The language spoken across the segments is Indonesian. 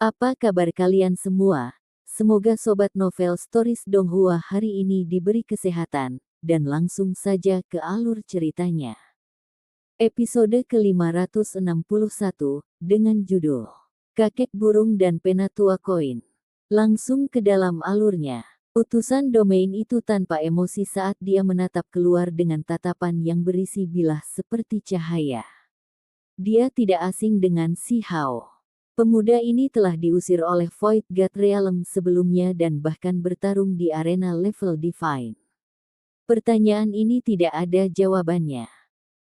Apa kabar kalian semua? Semoga Sobat Novel Stories Donghua hari ini diberi kesehatan, dan langsung saja ke alur ceritanya. Episode ke-561, dengan judul Kakek Burung dan Penatua Koin. Langsung ke dalam alurnya. Utusan domain itu tanpa emosi saat dia menatap keluar dengan tatapan yang berisi bilah seperti cahaya. Dia tidak asing dengan Si Hao. Pemuda ini telah diusir oleh Void God Realm sebelumnya dan bahkan bertarung di arena level Divine. Pertanyaan ini tidak ada jawabannya.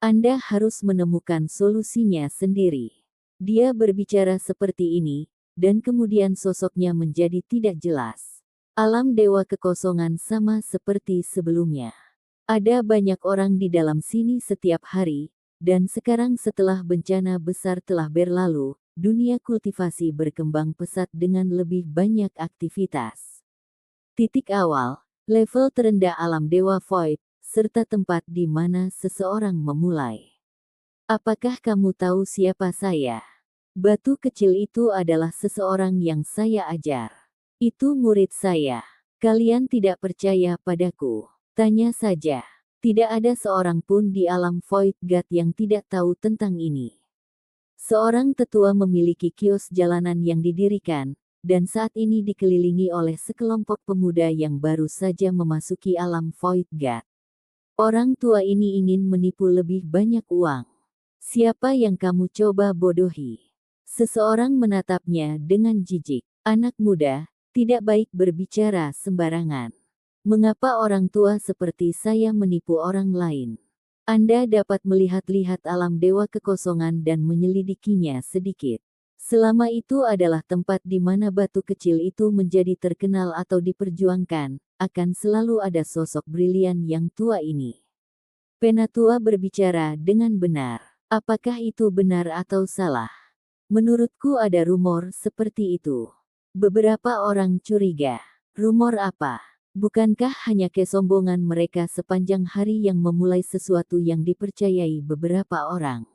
Anda harus menemukan solusinya sendiri. Dia berbicara seperti ini, dan kemudian sosoknya menjadi tidak jelas. Alam dewa kekosongan sama seperti sebelumnya. Ada banyak orang di dalam sini setiap hari, dan sekarang setelah bencana besar telah berlalu, dunia kultivasi berkembang pesat dengan lebih banyak aktivitas. Titik awal, level terendah alam Dewa Void, serta tempat di mana seseorang memulai. Apakah kamu tahu siapa saya? Batu kecil itu adalah seseorang yang saya ajar. Itu murid saya. Kalian tidak percaya padaku? Tanya saja. Tidak ada seorang pun di alam Void God yang tidak tahu tentang ini. Seorang tetua memiliki kios jalanan yang didirikan, dan saat ini dikelilingi oleh sekelompok pemuda yang baru saja memasuki alam Void God. Orang tua ini ingin menipu lebih banyak uang. Siapa yang kamu coba bodohi? Seseorang menatapnya dengan jijik. Anak muda, tidak baik berbicara sembarangan. Mengapa orang tua seperti saya menipu orang lain? Anda dapat melihat-lihat alam dewa kekosongan dan menyelidikinya sedikit. Selama itu adalah tempat di mana batu kecil itu menjadi terkenal atau diperjuangkan, akan selalu ada sosok brilian yang tua ini. Penatua berbicara dengan benar. Apakah itu benar atau salah? Menurutku ada rumor seperti itu. Beberapa orang curiga. Rumor apa? Bukankah hanya kesombongan mereka sepanjang hari yang memulai sesuatu yang dipercayai beberapa orang?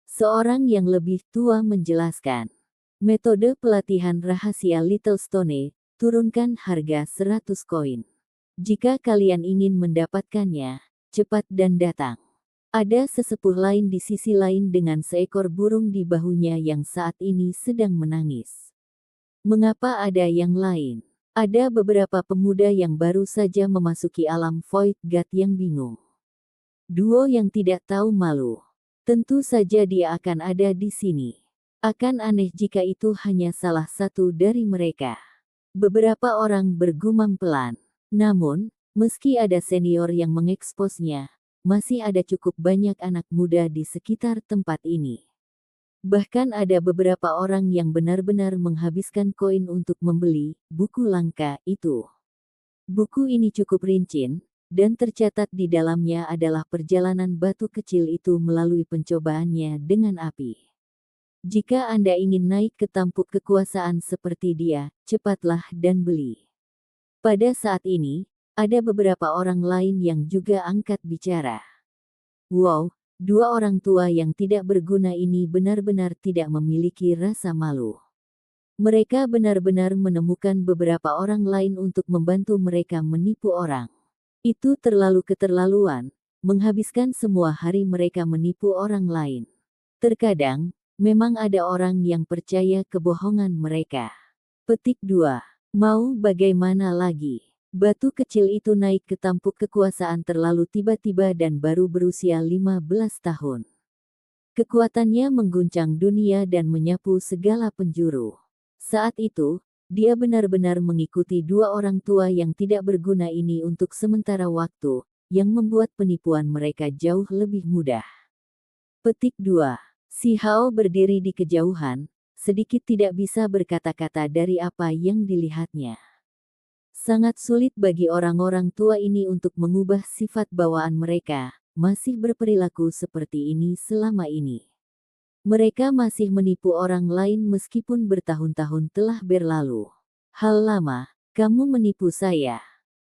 Seorang yang lebih tua menjelaskan. Metode pelatihan rahasia Little Stone, turunkan harga 100 koin. Jika kalian ingin mendapatkannya, cepat dan datang. Ada sesepuh lain di sisi lain dengan seekor burung di bahunya yang saat ini sedang menangis. Mengapa ada yang lain? Ada beberapa pemuda yang baru saja memasuki alam Void God yang bingung. Duo yang tidak tahu malu. Tentu saja dia akan ada di sini. Akan aneh jika itu hanya salah satu dari mereka. Beberapa orang bergumam pelan. Namun, meski ada senior yang mengeksposnya, masih ada cukup banyak anak muda di sekitar tempat ini. Bahkan ada beberapa orang yang benar-benar menghabiskan koin untuk membeli buku langka itu. Buku ini cukup rincin, dan tercatat di dalamnya adalah perjalanan batu kecil itu melalui pencobaannya dengan api. Jika Anda ingin naik ke tampuk kekuasaan seperti dia, cepatlah dan beli. Pada saat ini, ada beberapa orang lain yang juga angkat bicara. Wow! Dua orang tua yang tidak berguna ini benar-benar tidak memiliki rasa malu. Mereka benar-benar menemukan beberapa orang lain untuk membantu mereka menipu orang. Itu terlalu keterlaluan, menghabiskan semua hari mereka menipu orang lain. Terkadang, memang ada orang yang percaya kebohongan mereka. Petik 2. Mau bagaimana lagi? Batu kecil itu naik ke tampuk kekuasaan terlalu tiba-tiba dan baru berusia 15 tahun. Kekuatannya mengguncang dunia dan menyapu segala penjuru. Saat itu, dia benar-benar mengikuti dua orang tua yang tidak berguna ini untuk sementara waktu, yang membuat penipuan mereka jauh lebih mudah. Petik 2. Si Hao berdiri di kejauhan, sedikit tidak bisa berkata-kata dari apa yang dilihatnya. Sangat sulit bagi orang-orang tua ini untuk mengubah sifat bawaan mereka, masih berperilaku seperti ini selama ini. Mereka masih menipu orang lain meskipun bertahun-tahun telah berlalu. Hal lama, kamu menipu saya.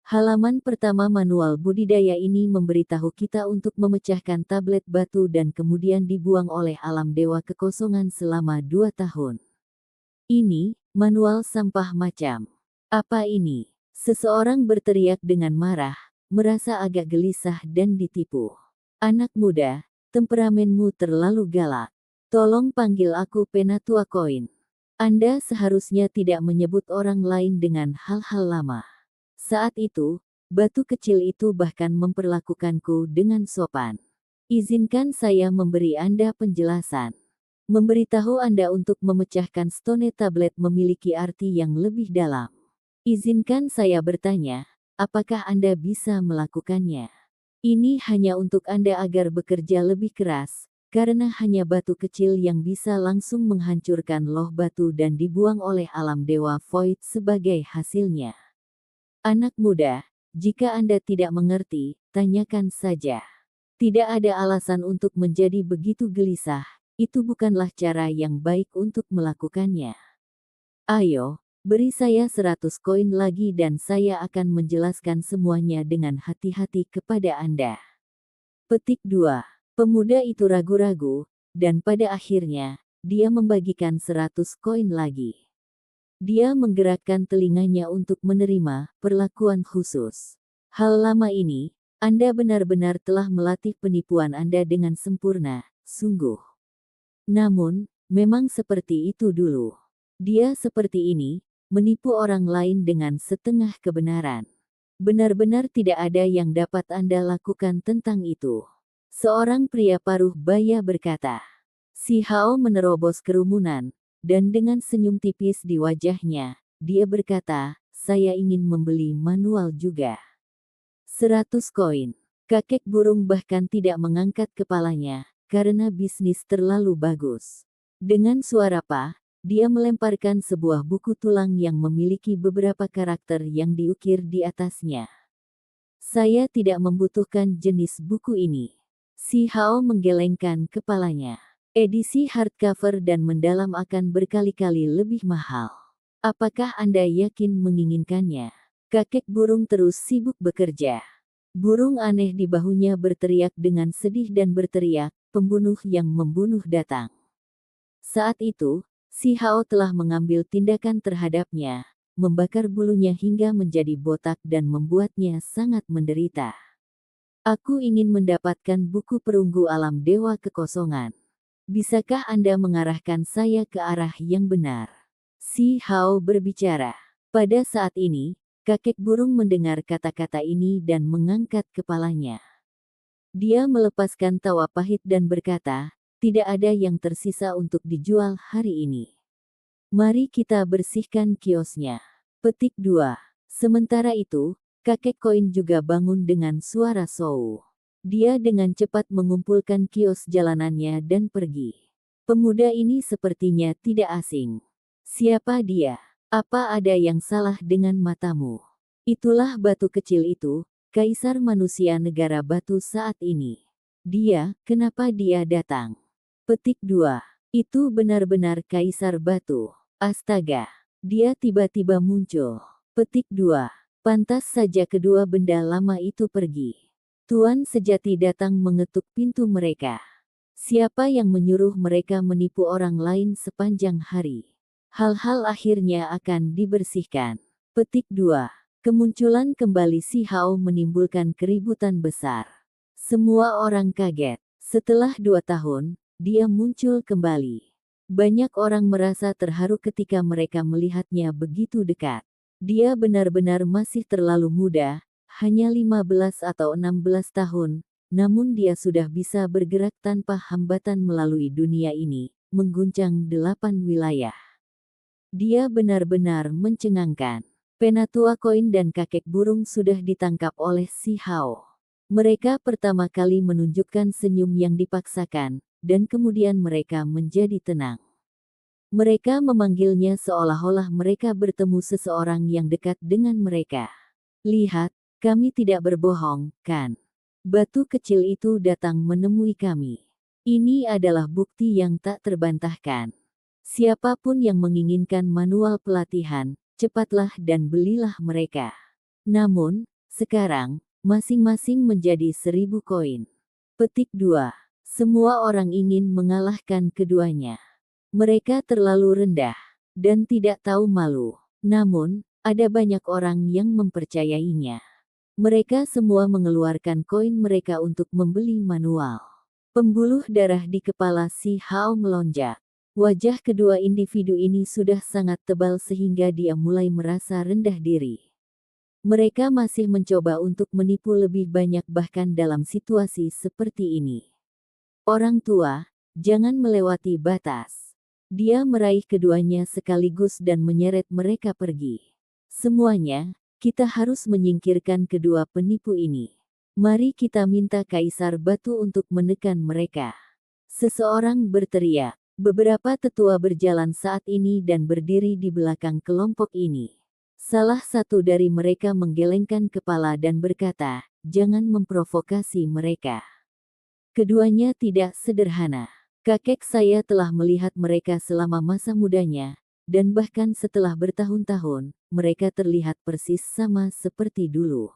Halaman pertama manual budidaya ini memberitahu kita untuk memecahkan tablet batu dan kemudian dibuang oleh alam dewa kekosongan selama 2 tahun. Ini, manual sampah macam. Apa ini? Seseorang berteriak dengan marah, merasa agak gelisah dan ditipu. Anak muda, temperamenmu terlalu galak. Tolong panggil aku Penatua Koin. Anda seharusnya tidak menyebut orang lain dengan hal-hal lama. Saat itu, batu kecil itu bahkan memperlakukanku dengan sopan. Izinkan saya memberi Anda penjelasan. Memberitahu Anda untuk memecahkan stone tablet memiliki arti yang lebih dalam. Izinkan saya bertanya, apakah Anda bisa melakukannya? Ini hanya untuk Anda agar bekerja lebih keras, karena hanya batu kecil yang bisa langsung menghancurkan loh batu dan dibuang oleh alam dewa Void sebagai hasilnya. Anak muda, jika Anda tidak mengerti, tanyakan saja. Tidak ada alasan untuk menjadi begitu gelisah, itu bukanlah cara yang baik untuk melakukannya. Ayo, beri saya 100 koin lagi dan saya akan menjelaskan semuanya dengan hati-hati kepada Anda. Petik 2. Pemuda itu ragu-ragu, dan pada akhirnya, dia membagikan 100 koin lagi. Dia menggerakkan telinganya untuk menerima perlakuan khusus. Hal lama ini, Anda benar-benar telah melatih penipuan Anda dengan sempurna, sungguh. Namun, memang seperti itu dulu. Dia seperti ini, menipu orang lain dengan setengah kebenaran. Benar-benar tidak ada yang dapat Anda lakukan tentang itu. Seorang pria paruh baya berkata. Si Hao menerobos kerumunan, dan dengan senyum tipis di wajahnya, dia berkata, saya ingin membeli manual juga. 100 koin. Kakek burung bahkan tidak mengangkat kepalanya, karena bisnis terlalu bagus. Dengan suara "pa", dia melemparkan sebuah buku tulang yang memiliki beberapa karakter yang diukir di atasnya. Saya tidak membutuhkan jenis buku ini. Si Hao menggelengkan kepalanya. Edisi hardcover dan mendalam akan berkali-kali lebih mahal. Apakah Anda yakin menginginkannya? Kakek burung terus sibuk bekerja. Burung aneh di bahunya berteriak dengan sedih dan berteriak, pembunuh yang membunuh datang. Saat itu, si Hao telah mengambil tindakan terhadapnya, membakar bulunya hingga menjadi botak dan membuatnya sangat menderita. Aku ingin mendapatkan buku perunggu alam dewa kekosongan. Bisakah Anda mengarahkan saya ke arah yang benar? Si Hao berbicara. Pada saat ini, kakek burung mendengar kata-kata ini dan mengangkat kepalanya. Dia melepaskan tawa pahit dan berkata, tidak ada yang tersisa untuk dijual hari ini. Mari kita bersihkan kiosnya. Petik 2. Sementara itu, kakek koin juga bangun dengan suara sou. Dia dengan cepat mengumpulkan kios jalanannya dan pergi. Pemuda ini sepertinya tidak asing. Siapa dia? Apa ada yang salah dengan matamu? Itulah batu kecil itu, kaisar manusia negara batu saat ini. Dia, kenapa dia datang? Petik 2. Itu benar-benar kaisar batu. Astaga. Dia tiba-tiba muncul. Petik 2. Pantas saja kedua benda lama itu pergi. Tuan sejati datang mengetuk pintu mereka. Siapa yang menyuruh mereka menipu orang lain sepanjang hari? Hal-hal akhirnya akan dibersihkan. Petik 2. Kemunculan kembali si Hao menimbulkan keributan besar. Semua orang kaget. Setelah 2 tahun, dia muncul kembali. Banyak orang merasa terharu ketika mereka melihatnya begitu dekat. Dia benar-benar masih terlalu muda, hanya 15 atau 16 tahun, namun dia sudah bisa bergerak tanpa hambatan melalui dunia ini, mengguncang 8 wilayah. Dia benar-benar mencengangkan. Penatua koin dan kakek burung sudah ditangkap oleh si Hao. Mereka pertama kali menunjukkan senyum yang dipaksakan, dan kemudian mereka menjadi tenang. Mereka memanggilnya seolah-olah mereka bertemu seseorang yang dekat dengan mereka. Lihat, kami tidak berbohong, kan? Batu kecil itu datang menemui kami. Ini adalah bukti yang tak terbantahkan. Siapapun yang menginginkan manual pelatihan, cepatlah dan belilah mereka. Namun, sekarang, masing-masing menjadi 1000 koin. Petik 2. Semua orang ingin mengalahkan keduanya. Mereka terlalu rendah. dan tidak tahu malu. Namun, ada banyak orang yang mempercayainya. Mereka semua mengeluarkan koin mereka untuk membeli manual. Pembuluh darah di kepala si Hao melonjak. Wajah kedua individu ini sudah sangat tebal sehingga dia mulai merasa rendah diri. Mereka masih mencoba untuk menipu lebih banyak bahkan dalam situasi seperti ini. Orang tua, jangan melewati batas. Dia meraih keduanya sekaligus dan menyeret mereka pergi. Semuanya, kita harus menyingkirkan kedua penipu ini. Mari kita minta Kaisar Batu untuk menekan mereka. Seseorang berteriak. Beberapa tetua berjalan saat ini dan berdiri di belakang kelompok ini. Salah satu dari mereka menggelengkan kepala dan berkata, "Jangan memprovokasi mereka. Keduanya tidak sederhana. Kakek saya telah melihat mereka selama masa mudanya, dan bahkan setelah bertahun-tahun, mereka terlihat persis sama seperti dulu.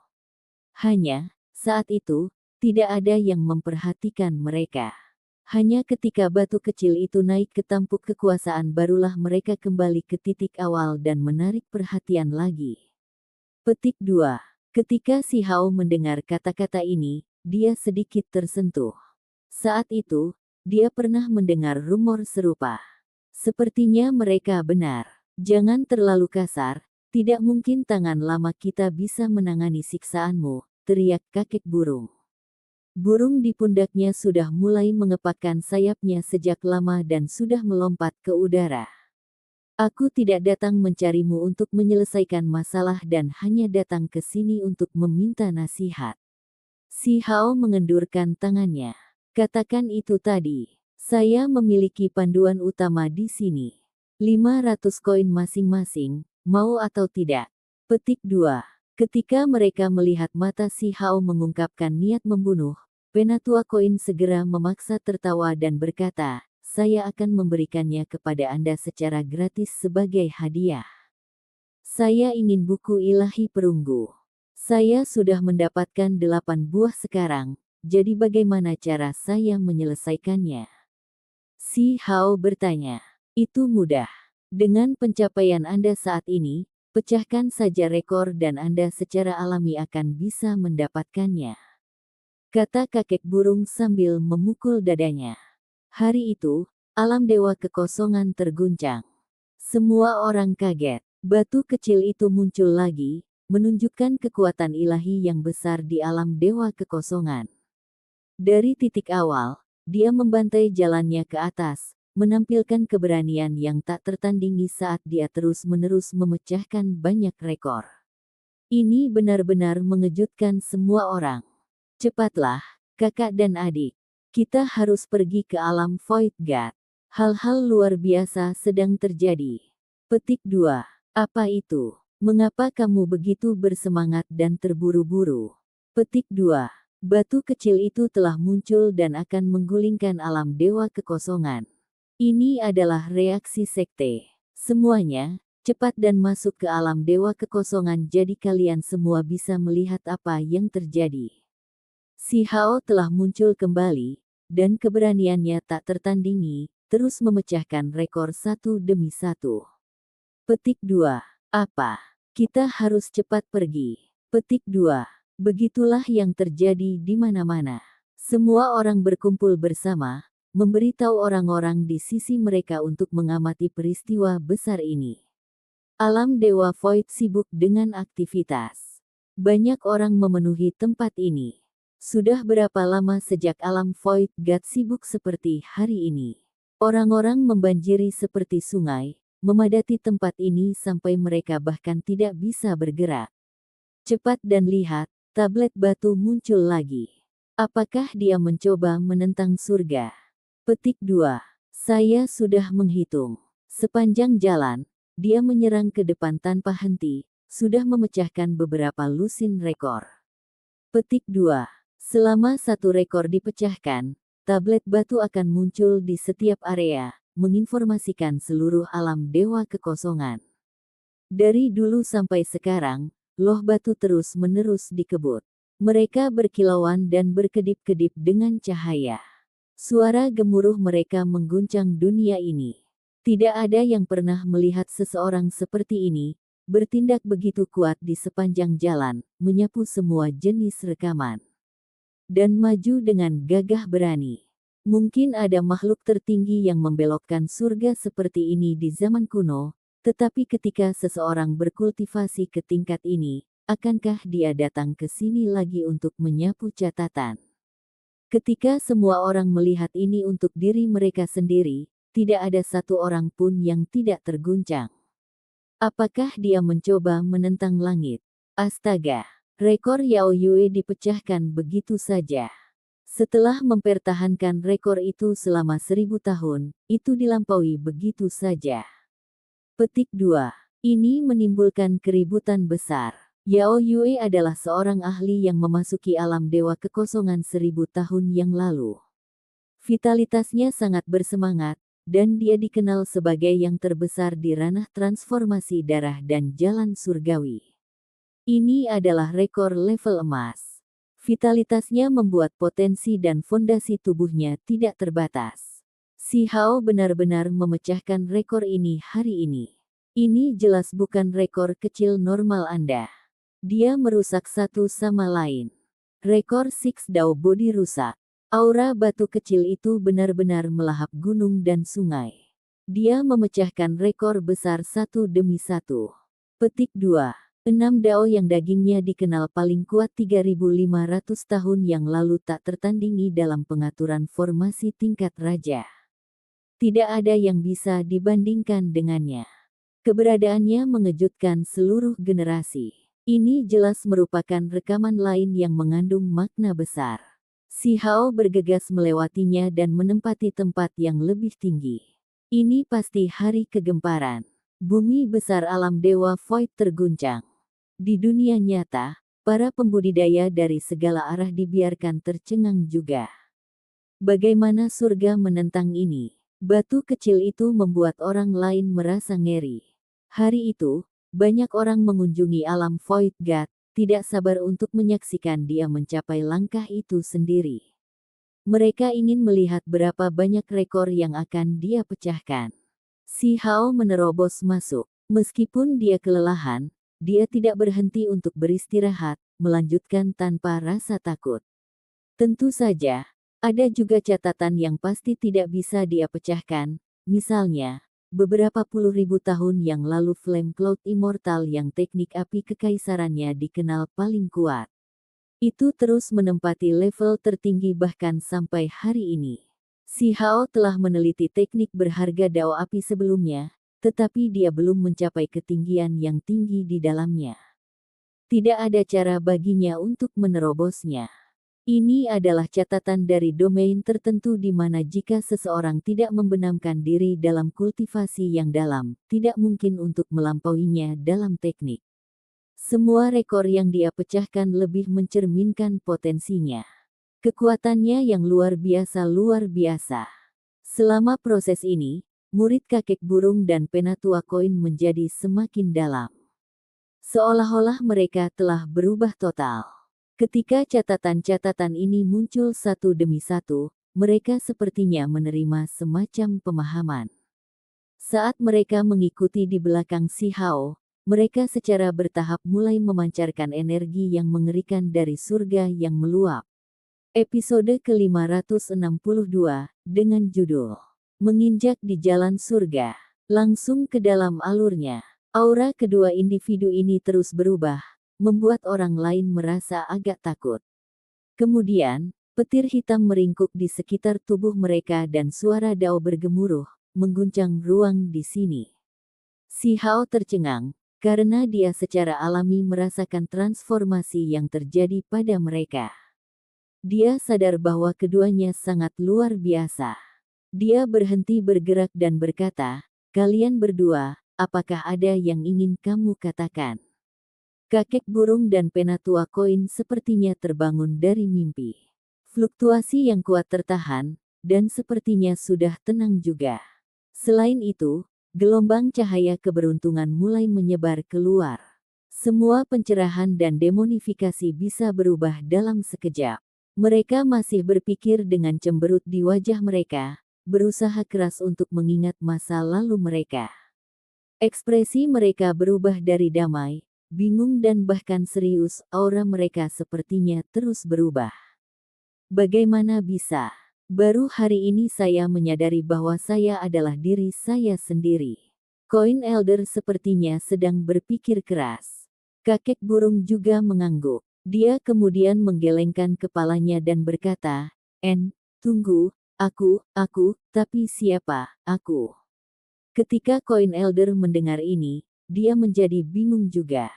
Hanya, saat itu, tidak ada yang memperhatikan mereka. Hanya ketika batu kecil itu naik ke tampuk kekuasaan barulah mereka kembali ke titik awal dan menarik perhatian lagi." Petik 2. Ketika si Hao mendengar kata-kata ini, dia sedikit tersentuh. Saat itu, dia pernah mendengar rumor serupa. Sepertinya mereka benar. Jangan terlalu kasar, tidak mungkin tangan lama kita bisa menangani siksaanmu, teriak kakek burung. Burung di pundaknya sudah mulai mengepakkan sayapnya sejak lama dan sudah melompat ke udara. "Aku tidak datang mencarimu untuk menyelesaikan masalah dan hanya datang ke sini untuk meminta nasihat." Si Hao mengendurkan tangannya. "Katakan itu tadi. Saya memiliki panduan utama di sini. 500 koin masing-masing, mau atau tidak?" Petik 2. Ketika mereka melihat mata si Hao mengungkapkan niat membunuh, Penatua Koin segera memaksa tertawa dan berkata, "Saya akan memberikannya kepada Anda secara gratis sebagai hadiah. Saya ingin buku ilahi perunggu. Saya sudah mendapatkan 8 buah sekarang, jadi bagaimana cara saya menyelesaikannya?" Si Hao bertanya. "Itu mudah. Dengan pencapaian Anda saat ini, pecahkan saja rekor dan Anda secara alami akan bisa mendapatkannya," kata kakek burung sambil memukul dadanya. Hari itu, alam dewa kekosongan terguncang. Semua orang kaget. Batu kecil itu muncul lagi, menunjukkan kekuatan ilahi yang besar di alam dewa kekosongan. Dari titik awal, dia membantai jalannya ke atas, menampilkan keberanian yang tak tertandingi saat dia terus-menerus memecahkan banyak rekor. Ini benar-benar mengejutkan semua orang. "Cepatlah, kakak dan adik. Kita harus pergi ke alam Void God. Hal-hal luar biasa sedang terjadi." Petik 2. Apa itu? Mengapa kamu begitu bersemangat dan terburu-buru? Petik 2. Batu kecil itu telah muncul dan akan menggulingkan alam dewa kekosongan. Ini adalah reaksi sekte. Semuanya, cepat dan masuk ke alam dewa kekosongan jadi kalian semua bisa melihat apa yang terjadi. Si Hao telah muncul kembali, dan keberaniannya tak tertandingi, terus memecahkan rekor satu demi satu. Petik 2. Apa? Kita harus cepat pergi. Petik 2. Begitulah yang terjadi di mana-mana. Semua orang berkumpul bersama, memberitahu orang-orang di sisi mereka untuk mengamati peristiwa besar ini. Alam Dewa Void sibuk dengan aktivitas. Banyak orang memenuhi tempat ini. Sudah berapa lama sejak alam Void God sibuk seperti hari ini? Orang-orang membanjiri seperti sungai, memadati tempat ini sampai mereka bahkan tidak bisa bergerak. Cepat dan lihat, tablet batu muncul lagi. Apakah dia mencoba menentang surga? Petik 2. Saya sudah menghitung. Sepanjang jalan, dia menyerang ke depan tanpa henti, sudah memecahkan beberapa lusin rekor. Petik 2. Selama satu rekor dipecahkan, tablet batu akan muncul di setiap area, menginformasikan seluruh alam dewa kekosongan. Dari dulu sampai sekarang, loh batu terus-menerus dikebut. Mereka berkilauan dan berkedip-kedip dengan cahaya. Suara gemuruh mereka mengguncang dunia ini. Tidak ada yang pernah melihat seseorang seperti ini, bertindak begitu kuat di sepanjang jalan, menyapu semua jenis rekaman, dan maju dengan gagah berani. Mungkin ada makhluk tertinggi yang membelokkan surga seperti ini di zaman kuno, tetapi ketika seseorang berkultivasi ke tingkat ini, akankah dia datang ke sini lagi untuk menyapu catatan? Ketika semua orang melihat ini untuk diri mereka sendiri, tidak ada satu orang pun yang tidak terguncang. Apakah dia mencoba menentang langit? Astaga! Rekor Yao Yue dipecahkan begitu saja. Setelah mempertahankan rekor itu selama 1000 tahun, itu dilampaui begitu saja. Petik 2. Ini menimbulkan keributan besar. Yao Yue adalah seorang ahli yang memasuki alam dewa kekosongan 1000 tahun yang lalu. Vitalitasnya sangat bersemangat, dan dia dikenal sebagai yang terbesar di ranah transformasi darah dan jalan surgawi. Ini adalah rekor level emas. Vitalitasnya membuat potensi dan fondasi tubuhnya tidak terbatas. Si Hao benar-benar memecahkan rekor ini hari ini. Ini jelas bukan rekor kecil normal Anda. Dia merusak satu sama lain. Rekor Six Dao Body rusak. Aura batu kecil itu benar-benar melahap gunung dan sungai. Dia memecahkan rekor besar satu demi satu. Petik 2. 6 Dao yang dagingnya dikenal paling kuat 3.500 tahun yang lalu tak tertandingi dalam pengaturan formasi tingkat raja. Tidak ada yang bisa dibandingkan dengannya. Keberadaannya mengejutkan seluruh generasi. Ini jelas merupakan rekaman lain yang mengandung makna besar. Si Hao bergegas melewatinya dan menempati tempat yang lebih tinggi. Ini pasti hari kegemparan. Bumi besar alam dewa Void terguncang. Di dunia nyata, para pembudidaya dari segala arah dibiarkan tercengang juga. Bagaimana surga menentang ini? Batu kecil itu membuat orang lain merasa ngeri. Hari itu, banyak orang mengunjungi alam Void God, tidak sabar untuk menyaksikan dia mencapai langkah itu sendiri. Mereka ingin melihat berapa banyak rekor yang akan dia pecahkan. Si Hao menerobos masuk. Meskipun dia kelelahan, dia tidak berhenti untuk beristirahat, melanjutkan tanpa rasa takut. Tentu saja, ada juga catatan yang pasti tidak bisa dia pecahkan, misalnya, beberapa puluh ribu tahun yang lalu Flame Cloud Immortal yang teknik api kekaisarannya dikenal paling kuat. Itu terus menempati level tertinggi bahkan sampai hari ini. Si Hao telah meneliti teknik berharga Dao api sebelumnya, tetapi dia belum mencapai ketinggian yang tinggi di dalamnya. Tidak ada cara baginya untuk menerobosnya. Ini adalah catatan dari domain tertentu di mana jika seseorang tidak membenamkan diri dalam kultivasi yang dalam, tidak mungkin untuk melampauinya dalam teknik. Semua rekor yang dia pecahkan lebih mencerminkan potensinya. Kekuatannya yang luar biasa. Selama proses ini, murid kakek burung dan penatua koin menjadi semakin dalam. Seolah-olah mereka telah berubah total. Ketika catatan-catatan ini muncul satu demi satu, mereka sepertinya menerima semacam pemahaman. Saat mereka mengikuti di belakang si Hao, mereka secara bertahap mulai memancarkan energi yang mengerikan dari surga yang meluap. Episode ke-562, dengan judul Menginjak di Jalan Surga. Langsung ke dalam alurnya. Aura kedua individu ini terus berubah, membuat orang lain merasa agak takut. Kemudian, petir hitam meringkuk di sekitar tubuh mereka dan suara Dao bergemuruh, mengguncang ruang di sini. Si Hao tercengang, karena dia secara alami merasakan transformasi yang terjadi pada mereka. Dia sadar bahwa keduanya sangat luar biasa. Dia berhenti bergerak dan berkata, "Kalian berdua, apakah ada yang ingin kamu katakan?" Kakek burung dan penatua koin sepertinya terbangun dari mimpi. Fluktuasi yang kuat tertahan, dan sepertinya sudah tenang juga. Selain itu, gelombang cahaya keberuntungan mulai menyebar keluar. Semua pencerahan dan demonifikasi bisa berubah dalam sekejap. Mereka masih berpikir dengan cemberut di wajah mereka, berusaha keras untuk mengingat masa lalu mereka. Ekspresi mereka berubah dari damai, bingung dan bahkan serius, aura mereka sepertinya terus berubah. Bagaimana bisa? Baru hari ini saya menyadari bahwa saya adalah diri saya sendiri. Koin Elder sepertinya sedang berpikir keras. Kakek burung juga mengangguk. Dia kemudian menggelengkan kepalanya dan berkata, Tunggu, aku, tapi siapa, aku? Ketika Koin Elder mendengar ini, dia menjadi bingung juga.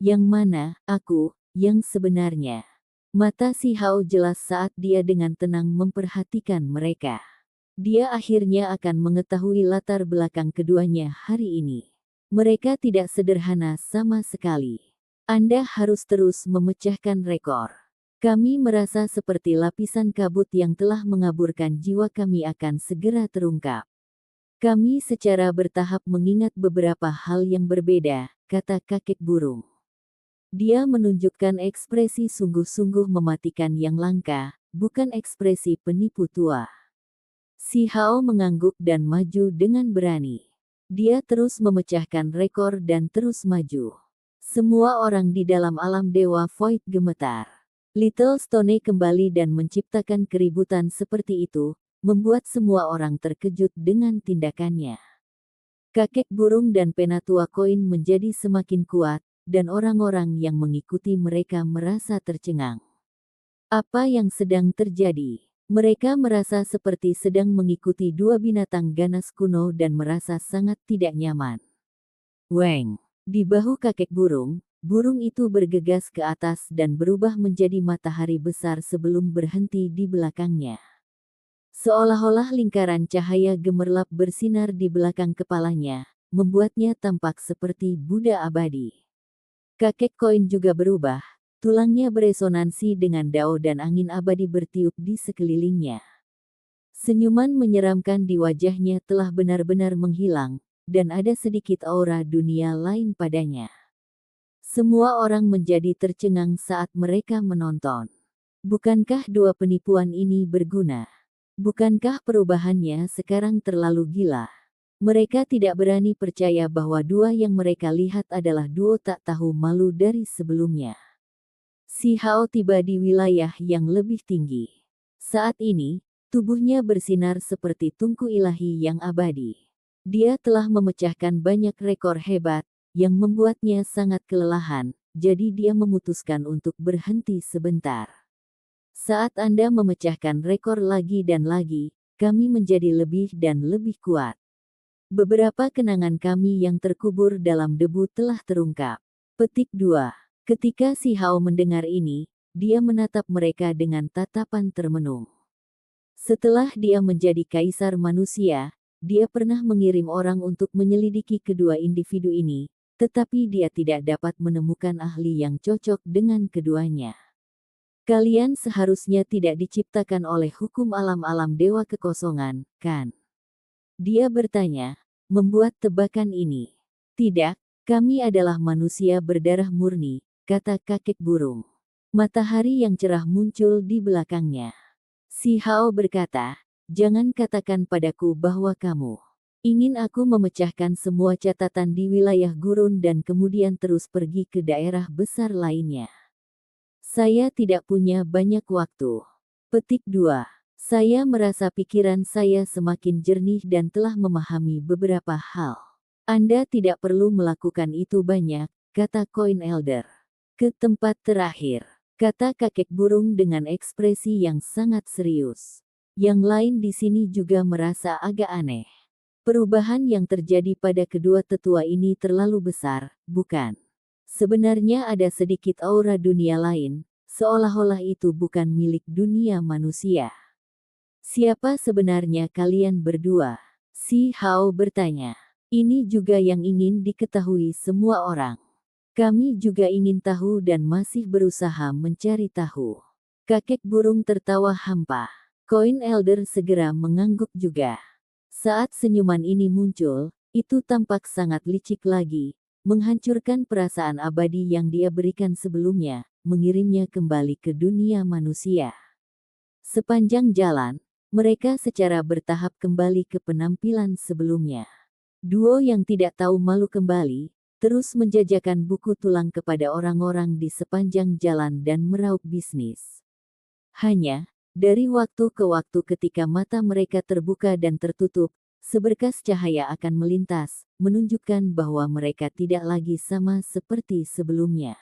Yang mana, aku, yang sebenarnya? Mata si Hao jelas saat dia dengan tenang memperhatikan mereka. Dia akhirnya akan mengetahui latar belakang keduanya hari ini. Mereka tidak sederhana sama sekali. Anda harus terus memecahkan rekor. Kami merasa seperti lapisan kabut yang telah mengaburkan jiwa kami akan segera terungkap. Kami secara bertahap mengingat beberapa hal yang berbeda, kata kakek burung. Dia menunjukkan ekspresi sungguh-sungguh mematikan yang langka, bukan ekspresi penipu tua. Si Hao mengangguk dan maju dengan berani. Dia terus memecahkan rekor dan terus maju. Semua orang di dalam alam Dewa Void gemetar. Little Stone kembali dan menciptakan keributan seperti itu, membuat semua orang terkejut dengan tindakannya. Kakek burung dan penatua koin menjadi semakin kuat, dan orang-orang yang mengikuti mereka merasa tercengang. Apa yang sedang terjadi? Mereka merasa seperti sedang mengikuti dua binatang ganas kuno dan merasa sangat tidak nyaman. Weng! Di bahu kakek burung itu bergegas ke atas dan berubah menjadi matahari besar sebelum berhenti di belakangnya. Seolah-olah lingkaran cahaya gemerlap bersinar di belakang kepalanya, membuatnya tampak seperti Buddha abadi. Kakek koin juga berubah. Tulangnya beresonansi dengan dao dan angin abadi bertiup di sekelilingnya. Senyuman menyeramkan di wajahnya telah benar-benar menghilang, dan ada sedikit aura dunia lain padanya. Semua orang menjadi tercengang saat mereka menonton. Bukankah dua penipuan ini berguna? Bukankah perubahannya sekarang terlalu gila? Mereka tidak berani percaya bahwa dua yang mereka lihat adalah duo tak tahu malu dari sebelumnya. Si Hao tiba di wilayah yang lebih tinggi. Saat ini, tubuhnya bersinar seperti tungku ilahi yang abadi. Dia telah memecahkan banyak rekor hebat, yang membuatnya sangat kelelahan, jadi dia memutuskan untuk berhenti sebentar. Saat Anda memecahkan rekor lagi dan lagi, kami menjadi lebih dan lebih kuat. Beberapa kenangan kami yang terkubur dalam debu telah terungkap. Petik 2. Ketika si Hao mendengar ini, dia menatap mereka dengan tatapan termenung. Setelah dia menjadi kaisar manusia, dia pernah mengirim orang untuk menyelidiki kedua individu ini, tetapi dia tidak dapat menemukan ahli yang cocok dengan keduanya. Kalian seharusnya tidak diciptakan oleh hukum alam-alam dewa kekosongan, kan? Dia bertanya, membuat tebakan ini. Tidak, kami adalah manusia berdarah murni, kata kakek burung. Matahari yang cerah muncul di belakangnya. Si Hao berkata, jangan katakan padaku bahwa kamu ingin aku memecahkan semua catatan di wilayah gurun dan kemudian terus pergi ke daerah besar lainnya. Saya tidak punya banyak waktu. Petik 2. Saya merasa pikiran saya semakin jernih dan telah memahami beberapa hal. Anda tidak perlu melakukan itu banyak, kata Koin Elder. Ke tempat terakhir, kata kakek burung dengan ekspresi yang sangat serius. Yang lain di sini juga merasa agak aneh. Perubahan yang terjadi pada kedua tetua ini terlalu besar, bukan? Sebenarnya ada sedikit aura dunia lain, seolah-olah itu bukan milik dunia manusia. Siapa sebenarnya kalian berdua? Si Hao bertanya. Ini juga yang ingin diketahui semua orang. Kami juga ingin tahu dan masih berusaha mencari tahu. Kakek burung tertawa hampa. Koin Elder segera mengangguk juga. Saat senyuman ini muncul, itu tampak sangat licik lagi, menghancurkan perasaan abadi yang dia berikan sebelumnya, mengirimnya kembali ke dunia manusia. Sepanjang jalan, Mereka secara bertahap kembali ke penampilan sebelumnya. Duo yang tidak tahu malu kembali, terus menjajakan buku tulang kepada orang-orang di sepanjang jalan dan meraup bisnis. Hanya, dari waktu ke waktu ketika mata mereka terbuka dan tertutup, seberkas cahaya akan melintas, menunjukkan bahwa mereka tidak lagi sama seperti sebelumnya.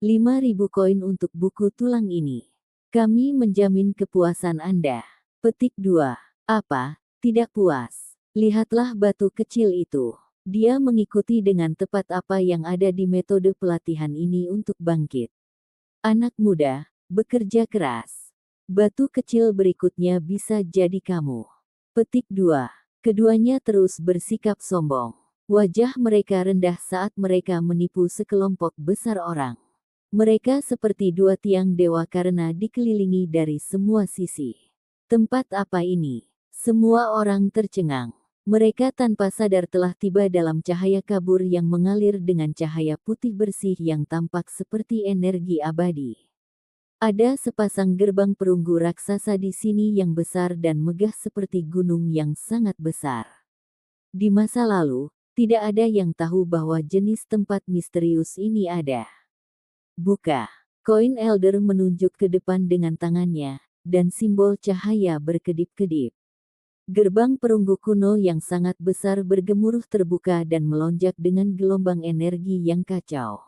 5.000 koin untuk buku tulang ini. Kami menjamin kepuasan Anda. Petik 2. Apa? Tidak puas? Lihatlah batu kecil itu. Dia mengikuti dengan tepat apa yang ada di metode pelatihan ini untuk bangkit. Anak muda, bekerja keras. Batu kecil berikutnya bisa jadi kamu. Petik 2. Keduanya terus bersikap sombong. Wajah mereka rendah saat mereka menipu sekelompok besar orang. Mereka seperti dua tiang dewa karena dikelilingi dari semua sisi. Tempat apa ini? Semua orang tercengang. Mereka tanpa sadar telah tiba dalam cahaya kabur yang mengalir dengan cahaya putih bersih yang tampak seperti energi abadi. Ada sepasang gerbang perunggu raksasa di sini yang besar dan megah seperti gunung yang sangat besar. Di masa lalu, tidak ada yang tahu bahwa jenis tempat misterius ini ada. Buka. Koin Elder menunjuk ke depan dengan tangannya, dan simbol cahaya berkedip-kedip. Gerbang perunggu kuno yang sangat besar bergemuruh terbuka dan melonjak dengan gelombang energi yang kacau.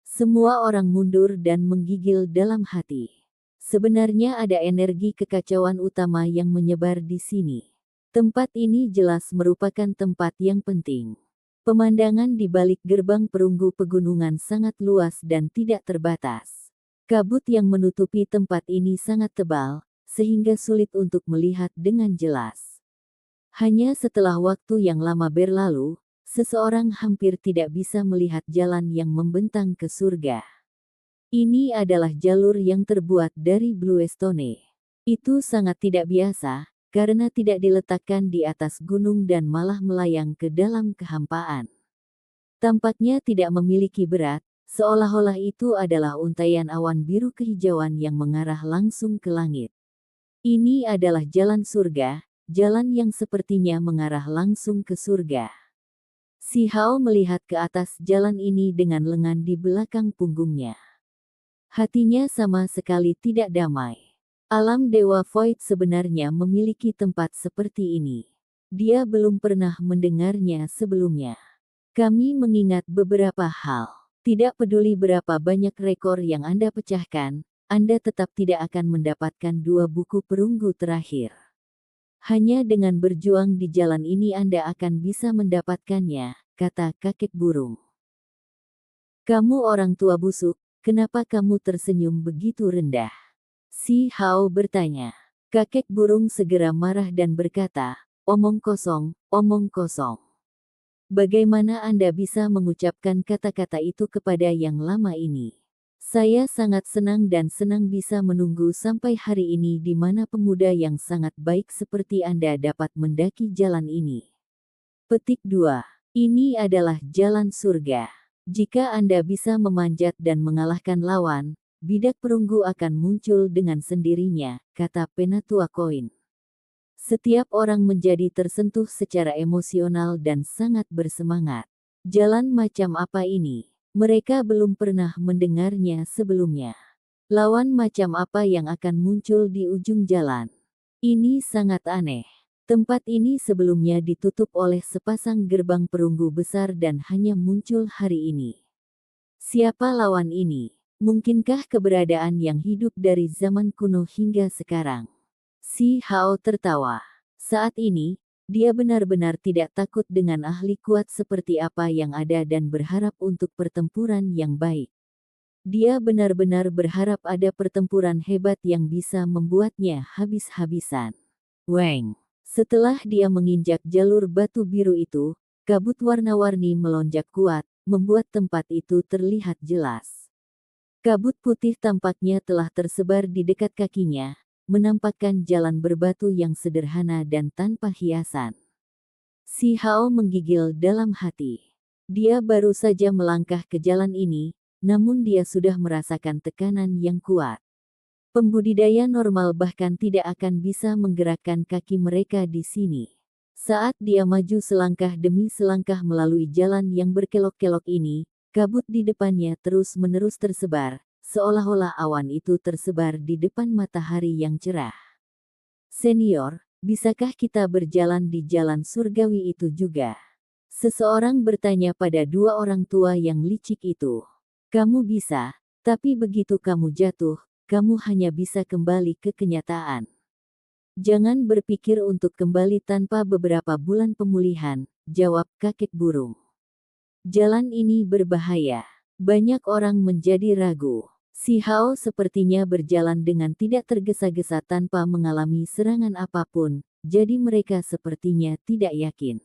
Semua orang mundur dan menggigil dalam hati. Sebenarnya ada energi kekacauan utama yang menyebar di sini. Tempat ini jelas merupakan tempat yang penting. Pemandangan di balik gerbang perunggu pegunungan sangat luas dan tidak terbatas. Kabut yang menutupi tempat ini sangat tebal, sehingga sulit untuk melihat dengan jelas. Hanya setelah waktu yang lama berlalu, seseorang hampir tidak bisa melihat jalan yang membentang ke surga. Ini adalah jalur yang terbuat dari bluestone. Itu sangat tidak biasa, karena tidak diletakkan di atas gunung dan malah melayang ke dalam kehampaan. Tampaknya tidak memiliki berat, seolah-olah itu adalah untaian awan biru kehijauan yang mengarah langsung ke langit. Ini adalah jalan surga, jalan yang sepertinya mengarah langsung ke surga. Si Hao melihat ke atas jalan ini dengan lengan di belakang punggungnya. Hatinya sama sekali tidak damai. Alam Dewa Void sebenarnya memiliki tempat seperti ini. Dia belum pernah mendengarnya sebelumnya. Kami mengingat beberapa hal. Tidak peduli berapa banyak rekor yang Anda pecahkan, Anda tetap tidak akan mendapatkan 2 buku perunggu terakhir. Hanya dengan berjuang di jalan ini Anda akan bisa mendapatkannya, kata kakek burung. Kamu orang tua busuk, kenapa kamu tersenyum begitu rendah? Si Hao bertanya. Kakek burung segera marah dan berkata, omong kosong, omong kosong. Bagaimana Anda bisa mengucapkan kata-kata itu kepada yang lama ini? Saya sangat senang dan senang bisa menunggu sampai hari ini di mana pemuda yang sangat baik seperti Anda dapat mendaki jalan ini. Petik 2. Ini adalah jalan surga. Jika Anda bisa memanjat dan mengalahkan lawan, bidak perunggu akan muncul dengan sendirinya, kata Penatua Koin. Setiap orang menjadi tersentuh secara emosional dan sangat bersemangat. Jalan macam apa ini? Mereka belum pernah mendengarnya sebelumnya. Lawan macam apa yang akan muncul di ujung jalan? Ini sangat aneh. Tempat ini sebelumnya ditutup oleh sepasang gerbang perunggu besar dan hanya muncul hari ini. Siapa lawan ini? Mungkinkah keberadaan yang hidup dari zaman kuno hingga sekarang? Si Hao tertawa. Saat ini, dia benar-benar tidak takut dengan ahli kuat seperti apa yang ada dan berharap untuk pertempuran yang baik. Dia benar-benar berharap ada pertempuran hebat yang bisa membuatnya habis-habisan. Weng. Setelah dia menginjak jalur batu biru itu, kabut warna-warni melonjak kuat, membuat tempat itu terlihat jelas. Kabut putih tampaknya telah tersebar di dekat kakinya, menampakkan jalan berbatu yang sederhana dan tanpa hiasan. Si Hao menggigil dalam hati. Dia baru saja melangkah ke jalan ini, namun dia sudah merasakan tekanan yang kuat. Pembudidaya normal bahkan tidak akan bisa menggerakkan kaki mereka di sini. Saat dia maju selangkah demi selangkah melalui jalan yang berkelok-kelok ini, kabut di depannya terus-menerus tersebar, seolah-olah awan itu tersebar di depan matahari yang cerah. Senior, bisakah kita berjalan di jalan surgawi itu juga? Seseorang bertanya pada dua orang tua yang licik itu. Kamu bisa, tapi begitu kamu jatuh, kamu hanya bisa kembali ke kenyataan. Jangan berpikir untuk kembali tanpa beberapa bulan pemulihan, jawab kakek burung. Jalan ini berbahaya. Banyak orang menjadi ragu. Si Hao sepertinya berjalan dengan tidak tergesa-gesa tanpa mengalami serangan apapun, jadi mereka sepertinya tidak yakin.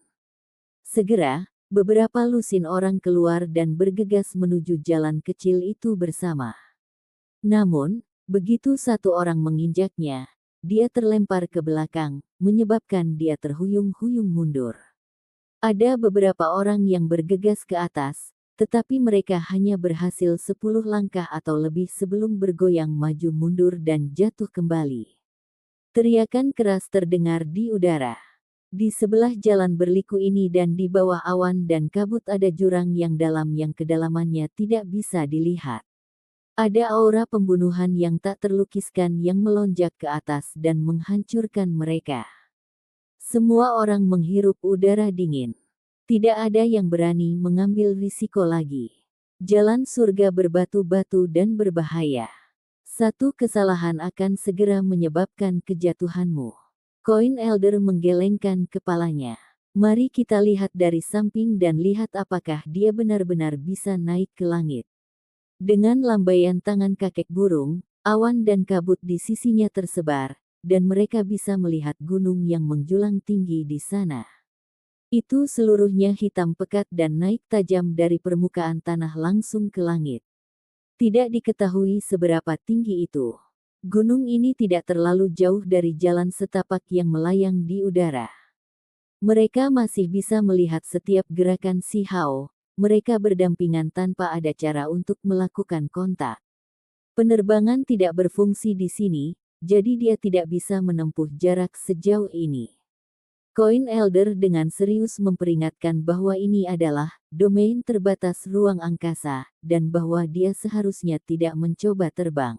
Segera, beberapa lusin orang keluar dan bergegas menuju jalan kecil itu bersama. Namun, begitu satu orang menginjaknya, dia terlempar ke belakang, menyebabkan dia terhuyung-huyung mundur. Ada beberapa orang yang bergegas ke atas, tetapi mereka hanya berhasil 10 langkah atau lebih sebelum bergoyang maju mundur dan jatuh kembali. Teriakan keras terdengar di udara. Di sebelah jalan berliku ini dan di bawah awan dan kabut ada jurang yang dalam yang kedalamannya tidak bisa dilihat. Ada aura pembunuhan yang tak terlukiskan yang melonjak ke atas dan menghancurkan mereka. Semua orang menghirup udara dingin. Tidak ada yang berani mengambil risiko lagi. Jalan surga berbatu-batu dan berbahaya. Satu kesalahan akan segera menyebabkan kejatuhanmu. Koin Elder menggelengkan kepalanya. Mari kita lihat dari samping dan lihat apakah dia benar-benar bisa naik ke langit. Dengan lambaian tangan kakek burung, awan dan kabut di sisinya tersebar, dan mereka bisa melihat gunung yang menjulang tinggi di sana. Itu seluruhnya hitam pekat dan naik tajam dari permukaan tanah langsung ke langit. Tidak diketahui seberapa tinggi itu. Gunung ini tidak terlalu jauh dari jalan setapak yang melayang di udara. Mereka masih bisa melihat setiap gerakan si Hao. Mereka berdampingan tanpa ada cara untuk melakukan kontak. Penerbangan tidak berfungsi di sini, jadi dia tidak bisa menempuh jarak sejauh ini. Koin Elder dengan serius memperingatkan bahwa ini adalah domain terbatas ruang angkasa, dan bahwa dia seharusnya tidak mencoba terbang.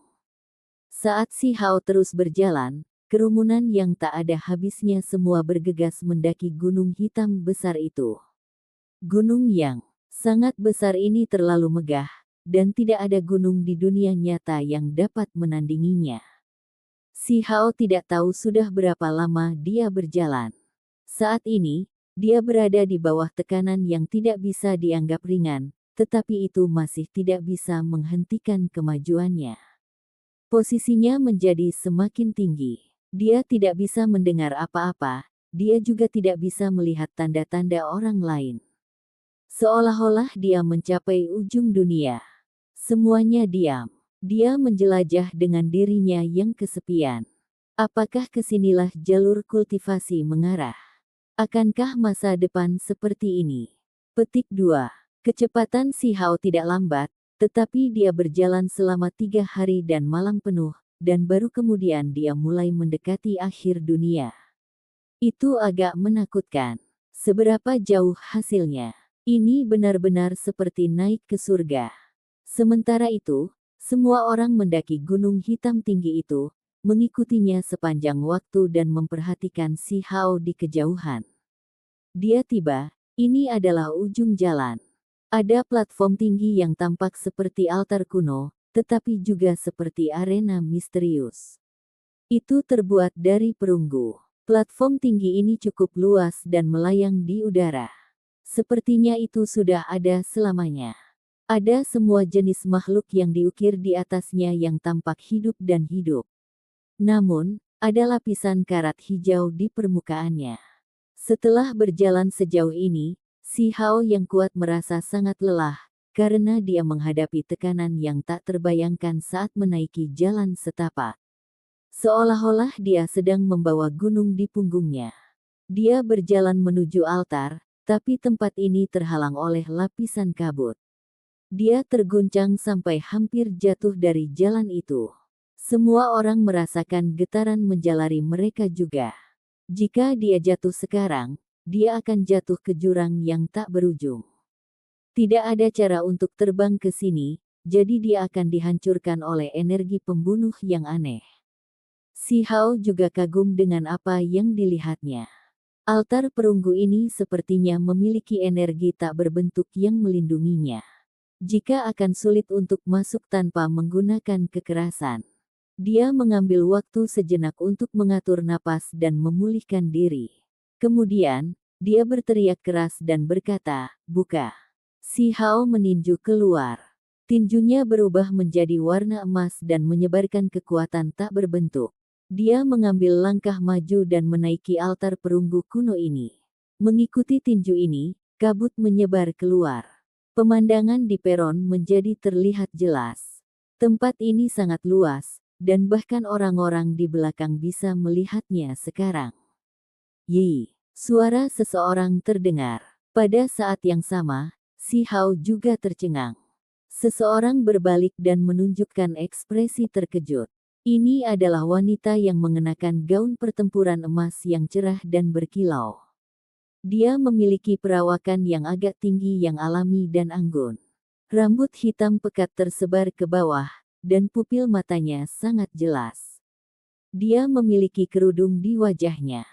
Saat si Hao terus berjalan, kerumunan yang tak ada habisnya semua bergegas mendaki gunung hitam besar itu. Gunung yang sangat besar ini terlalu megah, dan tidak ada gunung di dunia nyata yang dapat menandinginya. Si Hao tidak tahu sudah berapa lama dia berjalan. Saat ini, dia berada di bawah tekanan yang tidak bisa dianggap ringan, tetapi itu masih tidak bisa menghentikan kemajuannya. Posisinya menjadi semakin tinggi. Dia tidak bisa mendengar apa-apa, dia juga tidak bisa melihat tanda-tanda orang lain. Seolah-olah dia mencapai ujung dunia. Semuanya diam. Dia menjelajah dengan dirinya yang kesepian. Apakah kesinilah jalur kultivasi mengarah? Akankah masa depan seperti ini? Petik 2. Kecepatan si Hao tidak lambat, tetapi dia berjalan selama 3 hari dan malam penuh, dan baru kemudian dia mulai mendekati akhir dunia. Itu agak menakutkan. Seberapa jauh hasilnya? Ini benar-benar seperti naik ke surga. Sementara itu, semua orang mendaki gunung hitam tinggi itu, mengikutinya sepanjang waktu dan memperhatikan si Hao di kejauhan. Dia tiba, ini adalah ujung jalan. Ada platform tinggi yang tampak seperti altar kuno, tetapi juga seperti arena misterius. Itu terbuat dari perunggu. Platform tinggi ini cukup luas dan melayang di udara. Sepertinya itu sudah ada selamanya. Ada semua jenis makhluk yang diukir di atasnya yang tampak hidup dan hidup. Namun, ada lapisan karat hijau di permukaannya. Setelah berjalan sejauh ini, si Hao yang kuat merasa sangat lelah, karena dia menghadapi tekanan yang tak terbayangkan saat menaiki jalan setapak. Seolah-olah dia sedang membawa gunung di punggungnya. Dia berjalan menuju altar, tapi tempat ini terhalang oleh lapisan kabut. Dia terguncang sampai hampir jatuh dari jalan itu. Semua orang merasakan getaran menjalari mereka juga. Jika dia jatuh sekarang, dia akan jatuh ke jurang yang tak berujung. Tidak ada cara untuk terbang ke sini, jadi dia akan dihancurkan oleh energi pembunuh yang aneh. Si Hao juga kagum dengan apa yang dilihatnya. Altar perunggu ini sepertinya memiliki energi tak berbentuk yang melindunginya. Jika akan sulit untuk masuk tanpa menggunakan kekerasan. Dia mengambil waktu sejenak untuk mengatur napas dan memulihkan diri. Kemudian, dia berteriak keras dan berkata, "Buka." Si Hao meninju keluar. Tinjunya berubah menjadi warna emas dan menyebarkan kekuatan tak berbentuk. Dia mengambil langkah maju dan menaiki altar perunggu kuno ini. Mengikuti tinju ini, kabut menyebar keluar. Pemandangan di peron menjadi terlihat jelas. Tempat ini sangat luas, dan bahkan orang-orang di belakang bisa melihatnya sekarang. Yi, suara seseorang terdengar. Pada saat yang sama, si Hao juga tercengang. Seseorang berbalik dan menunjukkan ekspresi terkejut. Ini adalah wanita yang mengenakan gaun pertempuran emas yang cerah dan berkilau. Dia memiliki perawakan yang agak tinggi yang alami dan anggun. Rambut hitam pekat tersebar ke bawah, dan pupil matanya sangat jelas. Dia memiliki kerudung di wajahnya.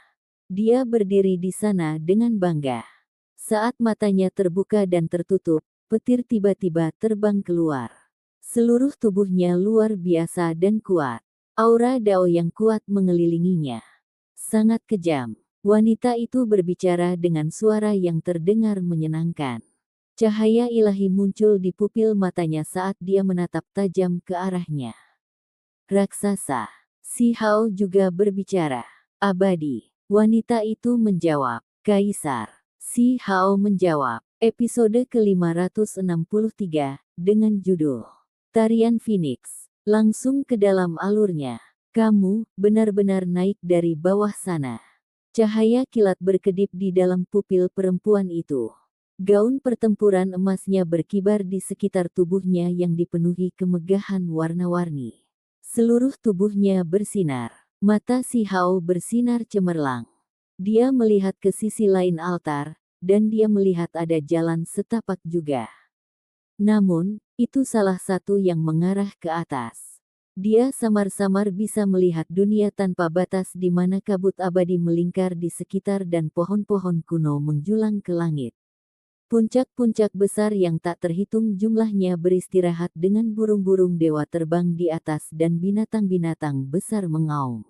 Dia berdiri di sana dengan bangga. Saat matanya terbuka dan tertutup, petir tiba-tiba terbang keluar. Seluruh tubuhnya luar biasa dan kuat. Aura Dao yang kuat mengelilinginya. Sangat kejam. Wanita itu berbicara dengan suara yang terdengar menyenangkan. Cahaya ilahi muncul di pupil matanya saat dia menatap tajam ke arahnya. Raksasa. Si Hao juga berbicara. Abadi. Wanita itu menjawab. Kaisar. Si Hao menjawab. Episode ke-563, dengan judul Tarian Phoenix. Langsung ke dalam alurnya. Kamu benar-benar naik dari bawah sana. Cahaya kilat berkedip di dalam pupil perempuan itu. Gaun pertempuran emasnya berkibar di sekitar tubuhnya yang dipenuhi kemegahan warna-warni. Seluruh tubuhnya bersinar. Mata si Hao bersinar cemerlang. Dia melihat ke sisi lain altar, dan dia melihat ada jalan setapak juga. Namun, itu salah satu yang mengarah ke atas. Dia samar-samar bisa melihat dunia tanpa batas di mana kabut abadi melingkar di sekitar dan pohon-pohon kuno menjulang ke langit. Puncak-puncak besar yang tak terhitung jumlahnya beristirahat dengan burung-burung dewa terbang di atas dan binatang-binatang besar mengaum.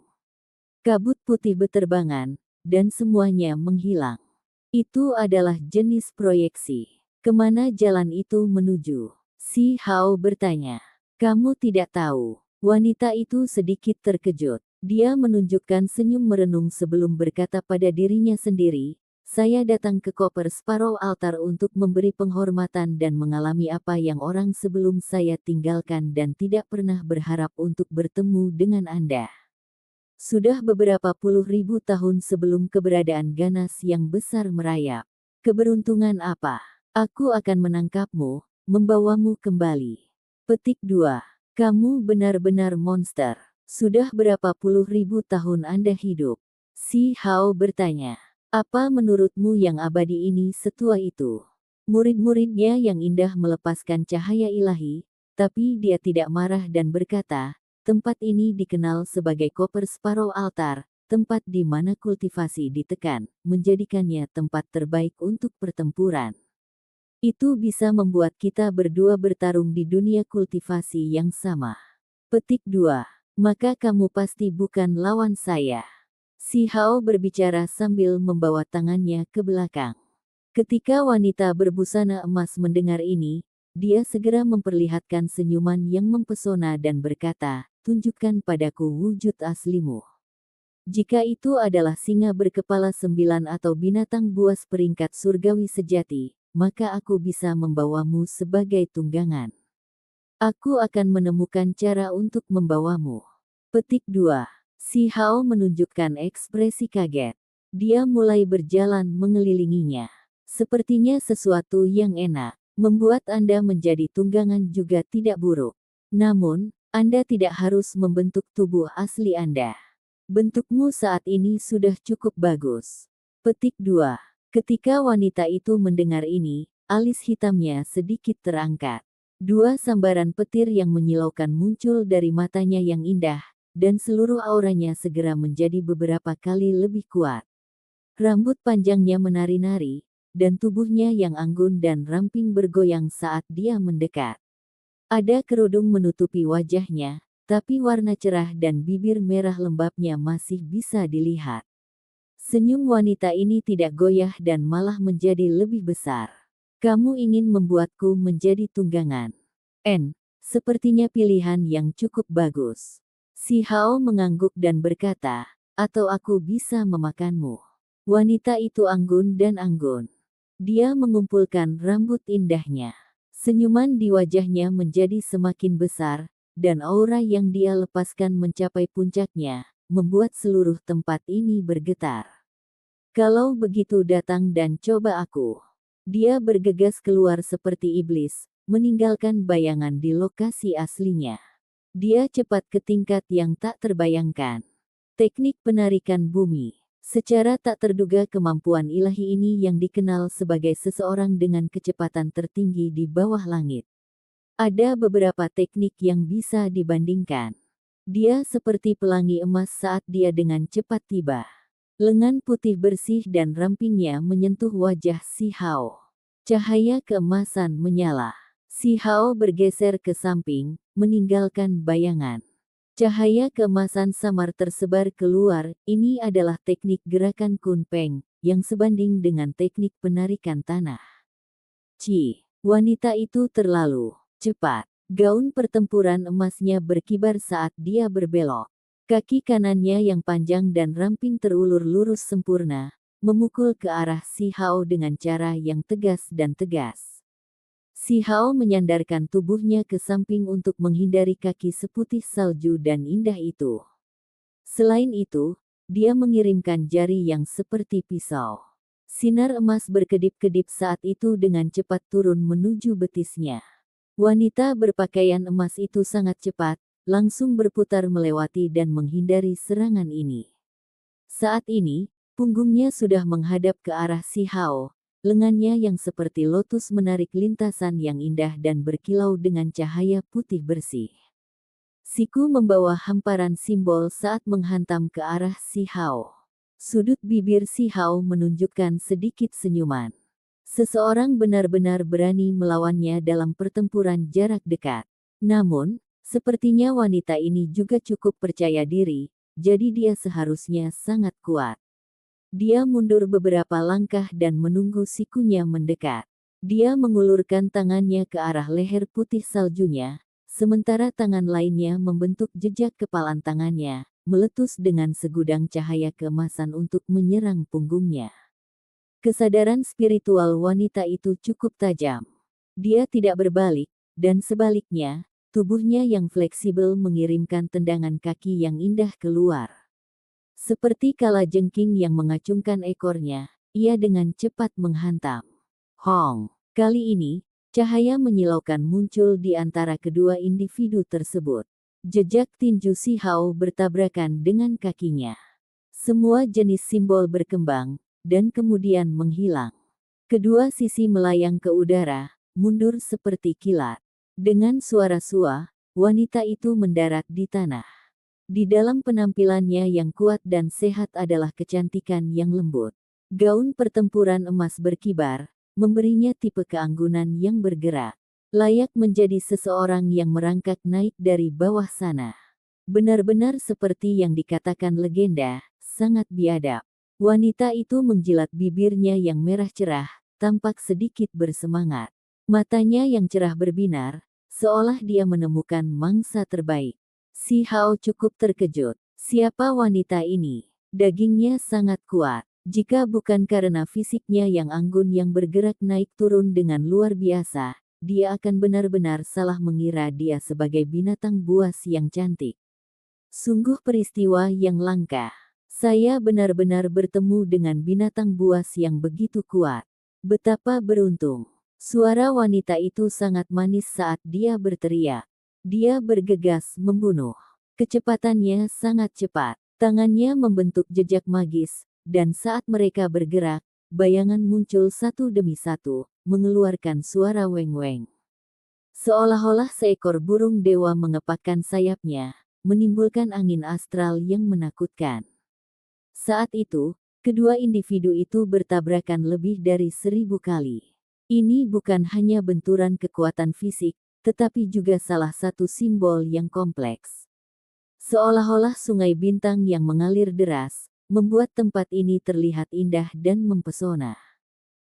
Kabut putih beterbangan, dan semuanya menghilang. Itu adalah jenis proyeksi. Kemana jalan itu menuju? Si Hao bertanya. Kamu tidak tahu. Wanita itu sedikit terkejut. Dia menunjukkan senyum merenung sebelum berkata pada dirinya sendiri, saya datang ke Copper Sparrow Altar untuk memberi penghormatan dan mengalami apa yang orang sebelum saya tinggalkan dan tidak pernah berharap untuk bertemu dengan Anda. Sudah beberapa puluh ribu tahun sebelum keberadaan ganas yang besar merayap. Keberuntungan apa? Aku akan menangkapmu, membawamu kembali. Petik 2. Kamu benar-benar monster. Sudah berapa puluh ribu tahun Anda hidup? Si Hao bertanya. Apa menurutmu yang abadi ini setua itu? Murid-muridnya yang indah melepaskan cahaya ilahi, tapi dia tidak marah dan berkata, tempat ini dikenal sebagai Copper Sparrow Altar, tempat di mana kultivasi ditekan, menjadikannya tempat terbaik untuk pertempuran. Itu bisa membuat kita berdua bertarung di dunia kultivasi yang sama. Petik 2. Maka kamu pasti bukan lawan saya. Si Hao berbicara sambil membawa tangannya ke belakang. Ketika wanita berbusana emas mendengar ini, dia segera memperlihatkan senyuman yang mempesona dan berkata, tunjukkan padaku wujud aslimu. Jika itu adalah singa berkepala 9 atau binatang buas peringkat surgawi sejati, maka aku bisa membawamu sebagai tunggangan. Aku akan menemukan cara untuk membawamu. Petik 2. Si Hao menunjukkan ekspresi kaget. Dia mulai berjalan mengelilinginya. Sepertinya sesuatu yang enak, membuat Anda menjadi tunggangan juga tidak buruk. Namun, Anda tidak harus membentuk tubuh asli Anda. Bentukmu saat ini sudah cukup bagus. Petik 2. Ketika wanita itu mendengar ini, alis hitamnya sedikit terangkat. Dua sambaran petir yang menyilaukan muncul dari matanya yang indah, dan seluruh auranya segera menjadi beberapa kali lebih kuat. Rambut panjangnya menari-nari, dan tubuhnya yang anggun dan ramping bergoyang saat dia mendekat. Ada kerudung menutupi wajahnya, tapi warna cerah dan bibir merah lembabnya masih bisa dilihat. Senyum wanita ini tidak goyah dan malah menjadi lebih besar. Kamu ingin membuatku menjadi tunggangan. Sepertinya pilihan yang cukup bagus. Si Hao mengangguk dan berkata, atau aku bisa memakanmu. Wanita itu anggun dan anggun. Dia mengumpulkan rambut indahnya. Senyuman di wajahnya menjadi semakin besar, dan aura yang dia lepaskan mencapai puncaknya, membuat seluruh tempat ini bergetar. Kalau begitu datang dan coba aku. Dia bergegas keluar seperti iblis, meninggalkan bayangan di lokasi aslinya. Dia cepat ke tingkat yang tak terbayangkan. Teknik penarikan bumi. Secara tak terduga kemampuan ilahi ini yang dikenal sebagai seseorang dengan kecepatan tertinggi di bawah langit. Ada beberapa teknik yang bisa dibandingkan. Dia seperti pelangi emas saat dia dengan cepat tiba. Lengan putih bersih dan rampingnya menyentuh wajah si Hao. Cahaya keemasan menyala. Si Hao bergeser ke samping, meninggalkan bayangan. Cahaya keemasan samar tersebar keluar. Ini adalah teknik gerakan Kunpeng, yang sebanding dengan teknik penarikan tanah. Wanita itu terlalu cepat. Gaun pertempuran emasnya berkibar saat dia berbelok. Kaki kanannya yang panjang dan ramping terulur lurus sempurna, memukul ke arah si Hao dengan cara yang tegas dan tegas. Si Hao menyandarkan tubuhnya ke samping untuk menghindari kaki seputih salju dan indah itu. Selain itu, dia mengirimkan jari yang seperti pisau. Sinar emas berkedip-kedip saat itu dengan cepat turun menuju betisnya. Wanita berpakaian emas itu sangat cepat, langsung berputar melewati dan menghindari serangan ini. Saat ini, punggungnya sudah menghadap ke arah si Hao. Lengannya yang seperti lotus menarik lintasan yang indah dan berkilau dengan cahaya putih bersih. Siku membawa hamparan simbol saat menghantam ke arah si Hao. Sudut bibir si Hao menunjukkan sedikit senyuman. Seseorang benar-benar berani melawannya dalam pertempuran jarak dekat. Namun, sepertinya wanita ini juga cukup percaya diri, jadi dia seharusnya sangat kuat. Dia mundur beberapa langkah dan menunggu sikunya mendekat. Dia mengulurkan tangannya ke arah leher putih saljunya, sementara tangan lainnya membentuk jejak kepalan tangannya, meletus dengan segudang cahaya keemasan untuk menyerang punggungnya. Kesadaran spiritual wanita itu cukup tajam. Dia tidak berbalik, dan sebaliknya, tubuhnya yang fleksibel mengirimkan tendangan kaki yang indah keluar. Seperti kalajengking yang mengacungkan ekornya, ia dengan cepat menghantam. Hong! Kali ini, cahaya menyilaukan muncul di antara kedua individu tersebut. Jejak tinju si Hao bertabrakan dengan kakinya. Semua jenis simbol berkembang, dan kemudian menghilang. Kedua sisi melayang ke udara, mundur seperti kilat. Dengan suara sua, wanita itu mendarat di tanah. Di dalam penampilannya yang kuat dan sehat adalah kecantikan yang lembut. Gaun pertempuran emas berkibar, memberinya tipe keanggunan yang bergerak. Layak menjadi seseorang yang merangkak naik dari bawah sana. Benar-benar seperti yang dikatakan legenda, sangat biadab. Wanita itu menjilat bibirnya yang merah cerah, tampak sedikit bersemangat. Matanya yang cerah berbinar, seolah dia menemukan mangsa terbaik. Si Hao cukup terkejut. Siapa wanita ini? Dagingnya sangat kuat. Jika bukan karena fisiknya yang anggun yang bergerak naik turun dengan luar biasa, dia akan benar-benar salah mengira dia sebagai binatang buas yang cantik. Sungguh peristiwa yang langka. Saya benar-benar bertemu dengan binatang buas yang begitu kuat. Betapa beruntung. Suara wanita itu sangat manis saat dia berteriak. Dia bergegas membunuh. Kecepatannya sangat cepat. Tangannya membentuk jejak magis, dan saat mereka bergerak, bayangan muncul satu demi satu, mengeluarkan suara weng-weng. Seolah-olah seekor burung dewa mengepakkan sayapnya, menimbulkan angin astral yang menakutkan. Saat itu, kedua individu itu bertabrakan lebih dari 1000 kali. Ini bukan hanya benturan kekuatan fisik, tetapi juga salah satu simbol yang kompleks. Seolah-olah sungai bintang yang mengalir deras, membuat tempat ini terlihat indah dan mempesona.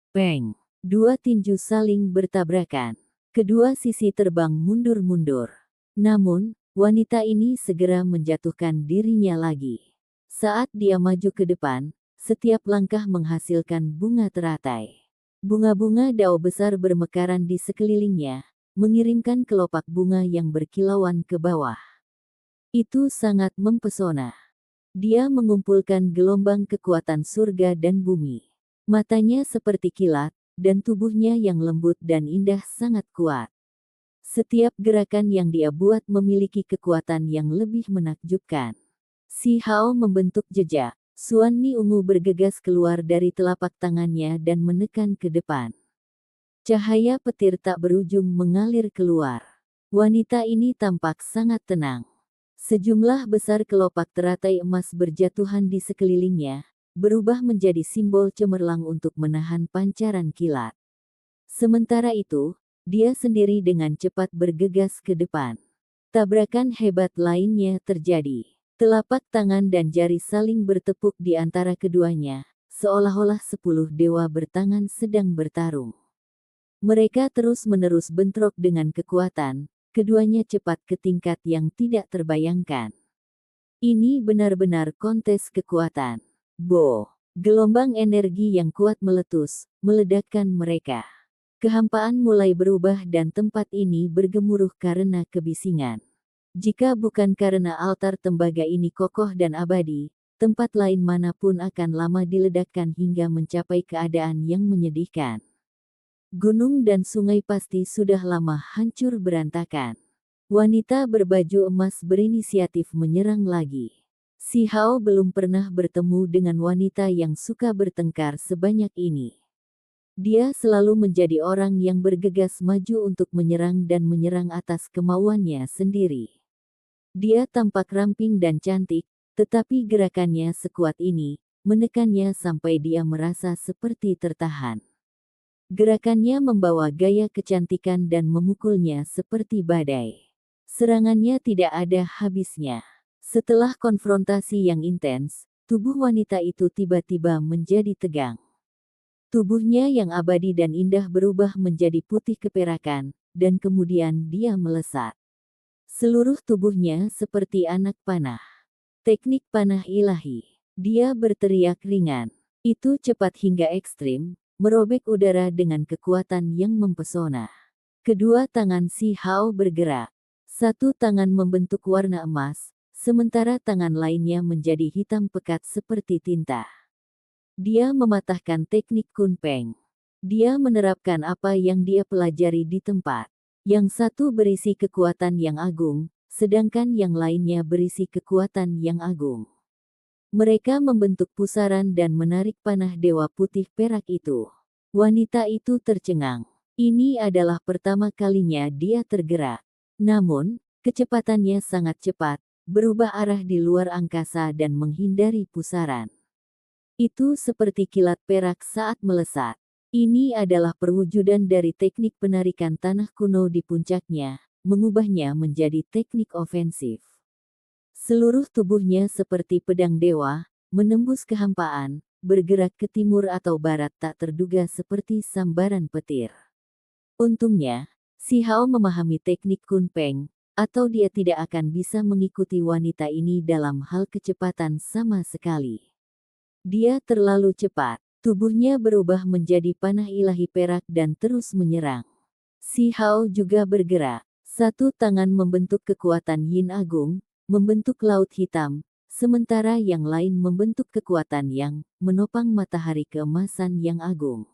Peng! Dua tinju saling bertabrakan. Kedua sisi terbang mundur-mundur. Namun, wanita ini segera menjatuhkan dirinya lagi. Saat dia maju ke depan, setiap langkah menghasilkan bunga teratai. Bunga-bunga dao besar bermekaran di sekelilingnya, mengirimkan kelopak bunga yang berkilauan ke bawah. Itu sangat mempesona. Dia mengumpulkan gelombang kekuatan surga dan bumi. Matanya seperti kilat, dan tubuhnya yang lembut dan indah sangat kuat. Setiap gerakan yang dia buat memiliki kekuatan yang lebih menakjubkan. Si Hao membentuk jejak. Suan Ni ungu bergegas keluar dari telapak tangannya dan menekan ke depan. Cahaya petir tak berujung mengalir keluar. Wanita ini tampak sangat tenang. Sejumlah besar kelopak teratai emas berjatuhan di sekelilingnya, berubah menjadi simbol cemerlang untuk menahan pancaran kilat. Sementara itu, dia sendiri dengan cepat bergegas ke depan. Tabrakan hebat lainnya terjadi. Telapak tangan dan jari saling bertepuk di antara keduanya, seolah-olah 10 dewa bertangan sedang bertarung. Mereka terus-menerus bentrok dengan kekuatan. Keduanya cepat ke tingkat yang tidak terbayangkan. Ini benar-benar kontes kekuatan. Bo! Gelombang energi yang kuat meletus, meledakkan mereka. Kehampaan mulai berubah dan tempat ini bergemuruh karena kebisingan. Jika bukan karena altar tembaga ini kokoh dan abadi, tempat lain manapun akan lama diledakkan hingga mencapai keadaan yang menyedihkan. Gunung dan sungai pasti sudah lama hancur berantakan. Wanita berbaju emas berinisiatif menyerang lagi. Si Hao belum pernah bertemu dengan wanita yang suka bertengkar sebanyak ini. Dia selalu menjadi orang yang bergegas maju untuk menyerang dan menyerang atas kemauannya sendiri. Dia tampak ramping dan cantik, tetapi gerakannya sekuat ini, menekannya sampai dia merasa seperti tertahan. Gerakannya membawa gaya kecantikan dan memukulnya seperti badai. Serangannya tidak ada habisnya. Setelah konfrontasi yang intens, tubuh wanita itu tiba-tiba menjadi tegang. Tubuhnya yang abadi dan indah berubah menjadi putih keperakan, dan kemudian dia melesat. Seluruh tubuhnya seperti anak panah. Teknik panah ilahi. Dia berteriak ringan. Itu cepat hingga ekstrim, merobek udara dengan kekuatan yang mempesona. Kedua tangan Si Hao bergerak. Satu tangan membentuk warna emas, sementara tangan lainnya menjadi hitam pekat seperti tinta. Dia mematahkan teknik Kun Peng. Dia menerapkan apa yang dia pelajari di tempat. Yang satu berisi kekuatan yang agung, sedangkan yang lainnya berisi kekuatan yang agung. Mereka membentuk pusaran dan menarik panah dewa putih perak itu. Wanita itu tercengang. Ini adalah pertama kalinya dia tergerak. Namun, kecepatannya sangat cepat, berubah arah di luar angkasa dan menghindari pusaran. Itu seperti kilat perak saat melesat. Ini adalah perwujudan dari teknik penarikan tanah kuno di puncaknya, mengubahnya menjadi teknik ofensif. Seluruh tubuhnya seperti pedang dewa, menembus kehampaan, bergerak ke timur atau barat tak terduga seperti sambaran petir. Untungnya, Si Hao memahami teknik Kun Peng, atau dia tidak akan bisa mengikuti wanita ini dalam hal kecepatan sama sekali. Dia terlalu cepat, tubuhnya berubah menjadi panah ilahi perak dan terus menyerang. Si Hao juga bergerak, satu tangan membentuk kekuatan Yin Agung, membentuk laut hitam, sementara yang lain membentuk kekuatan yang menopang matahari keemasan yang agung.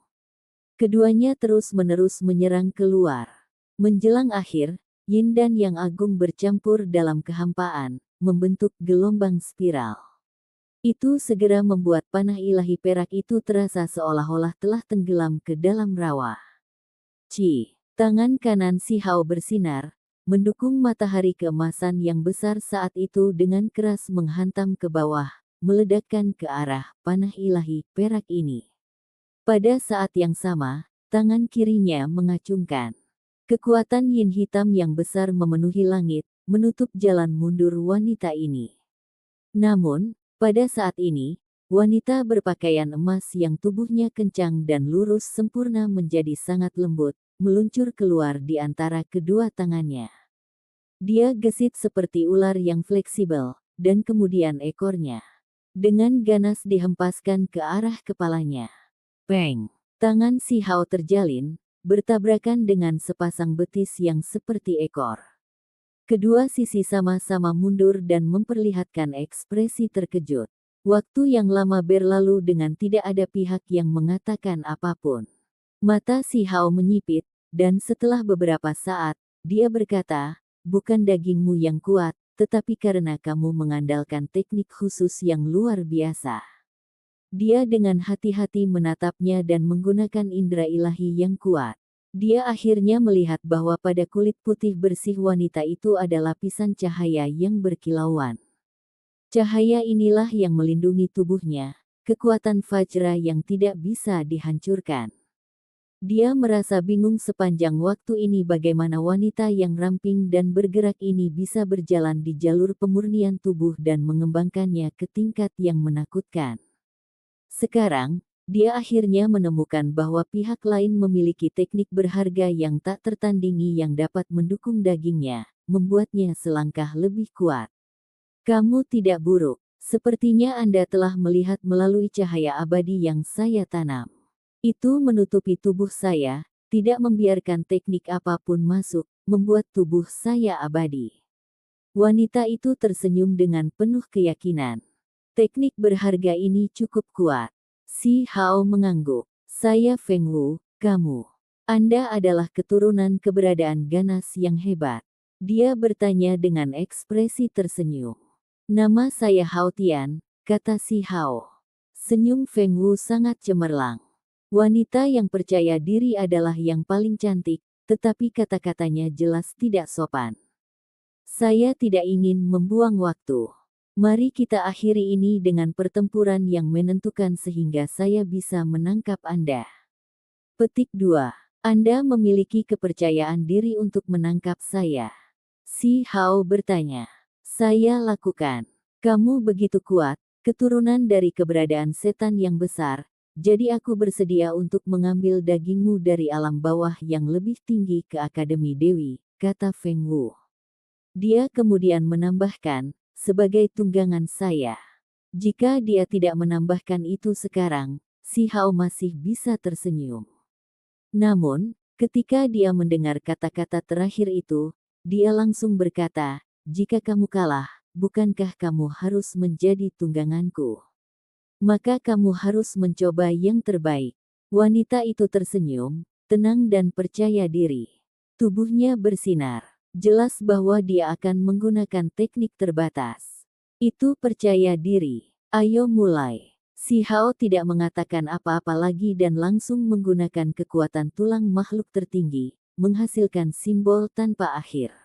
Keduanya terus-menerus menyerang keluar. Menjelang akhir, yin dan yang agung bercampur dalam kehampaan, membentuk gelombang spiral. Itu segera membuat panah ilahi perak itu terasa seolah-olah telah tenggelam ke dalam rawa. Tangan kanan Si Hao bersinar, mendukung matahari keemasan yang besar saat itu dengan keras menghantam ke bawah, meledakkan ke arah panah ilahi perak ini. Pada saat yang sama, tangan kirinya mengacungkan. Kekuatan yin hitam yang besar memenuhi langit, menutup jalan mundur wanita ini. Namun, pada saat ini, wanita berpakaian emas yang tubuhnya kencang dan lurus sempurna menjadi sangat lembut, meluncur keluar di antara kedua tangannya. Dia gesit seperti ular yang fleksibel, dan kemudian ekornya dengan ganas dihempaskan ke arah kepalanya. Bang! Tangan Si Hao terjalin, bertabrakan dengan sepasang betis yang seperti ekor. Kedua sisi sama-sama mundur dan memperlihatkan ekspresi terkejut. Waktu yang lama berlalu dengan tidak ada pihak yang mengatakan apapun. Mata Si Hao menyipit, dan setelah beberapa saat, dia berkata, "Bukan dagingmu yang kuat, tetapi karena kamu mengandalkan teknik khusus yang luar biasa." Dia dengan hati-hati menatapnya dan menggunakan indera ilahi yang kuat. Dia akhirnya melihat bahwa pada kulit putih bersih wanita itu ada lapisan cahaya yang berkilauan. Cahaya inilah yang melindungi tubuhnya, kekuatan Vajra yang tidak bisa dihancurkan. Dia merasa bingung sepanjang waktu ini bagaimana wanita yang ramping dan bergerak ini bisa berjalan di jalur pemurnian tubuh dan mengembangkannya ke tingkat yang menakutkan. Sekarang, dia akhirnya menemukan bahwa pihak lain memiliki teknik berharga yang tak tertandingi yang dapat mendukung dagingnya, membuatnya selangkah lebih kuat. Kamu tidak buruk. Sepertinya Anda telah melihat melalui cahaya abadi yang saya tanam. Itu menutupi tubuh saya, tidak membiarkan teknik apapun masuk, membuat tubuh saya abadi. Wanita itu tersenyum dengan penuh keyakinan. Teknik berharga ini cukup kuat. Si Hao mengangguk. Saya Feng Wu, kamu. Anda adalah keturunan keberadaan ganas yang hebat. Dia bertanya dengan ekspresi tersenyum. Nama saya Hao Tian, kata Si Hao. Senyum Feng Wu sangat cemerlang. Wanita yang percaya diri adalah yang paling cantik, tetapi kata-katanya jelas tidak sopan. Saya tidak ingin membuang waktu. Mari kita akhiri ini dengan pertempuran yang menentukan sehingga saya bisa menangkap Anda. Petik 2. Anda memiliki kepercayaan diri untuk menangkap saya. Si Hao bertanya. Saya lakukan. Kamu begitu kuat, keturunan dari keberadaan setan yang besar. Jadi aku bersedia untuk mengambil dagingmu dari alam bawah yang lebih tinggi ke Akademi Dewi, kata Feng Wu. Dia kemudian menambahkan, sebagai tunggangan saya. Jika dia tidak menambahkan itu sekarang, Si Hao masih bisa tersenyum. Namun, ketika dia mendengar kata-kata terakhir itu, dia langsung berkata, jika kamu kalah, bukankah kamu harus menjadi tungganganku? Maka kamu harus mencoba yang terbaik. Wanita itu tersenyum, tenang dan percaya diri. Tubuhnya bersinar. Jelas bahwa dia akan menggunakan teknik terbatas. Itu percaya diri. Ayo mulai. Si Hao tidak mengatakan apa-apa lagi dan langsung menggunakan kekuatan tulang makhluk tertinggi, menghasilkan simbol tanpa akhir.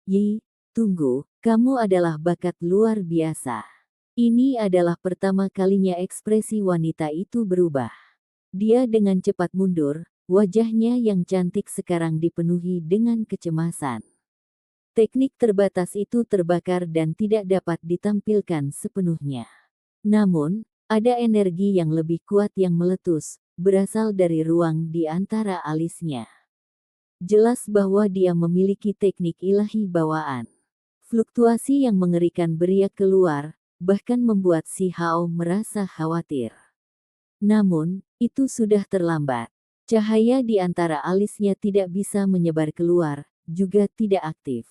Yi, tunggu, kamu adalah bakat luar biasa. Ini adalah pertama kalinya ekspresi wanita itu berubah. Dia dengan cepat mundur, wajahnya yang cantik sekarang dipenuhi dengan kecemasan. Teknik terbatas itu terbakar dan tidak dapat ditampilkan sepenuhnya. Namun, ada energi yang lebih kuat yang meletus, berasal dari ruang di antara alisnya. Jelas bahwa dia memiliki teknik ilahi bawaan. Fluktuasi yang mengerikan beriak keluar, bahkan membuat Si Hao merasa khawatir. Namun, itu sudah terlambat. Cahaya di antara alisnya tidak bisa menyebar keluar, juga tidak aktif.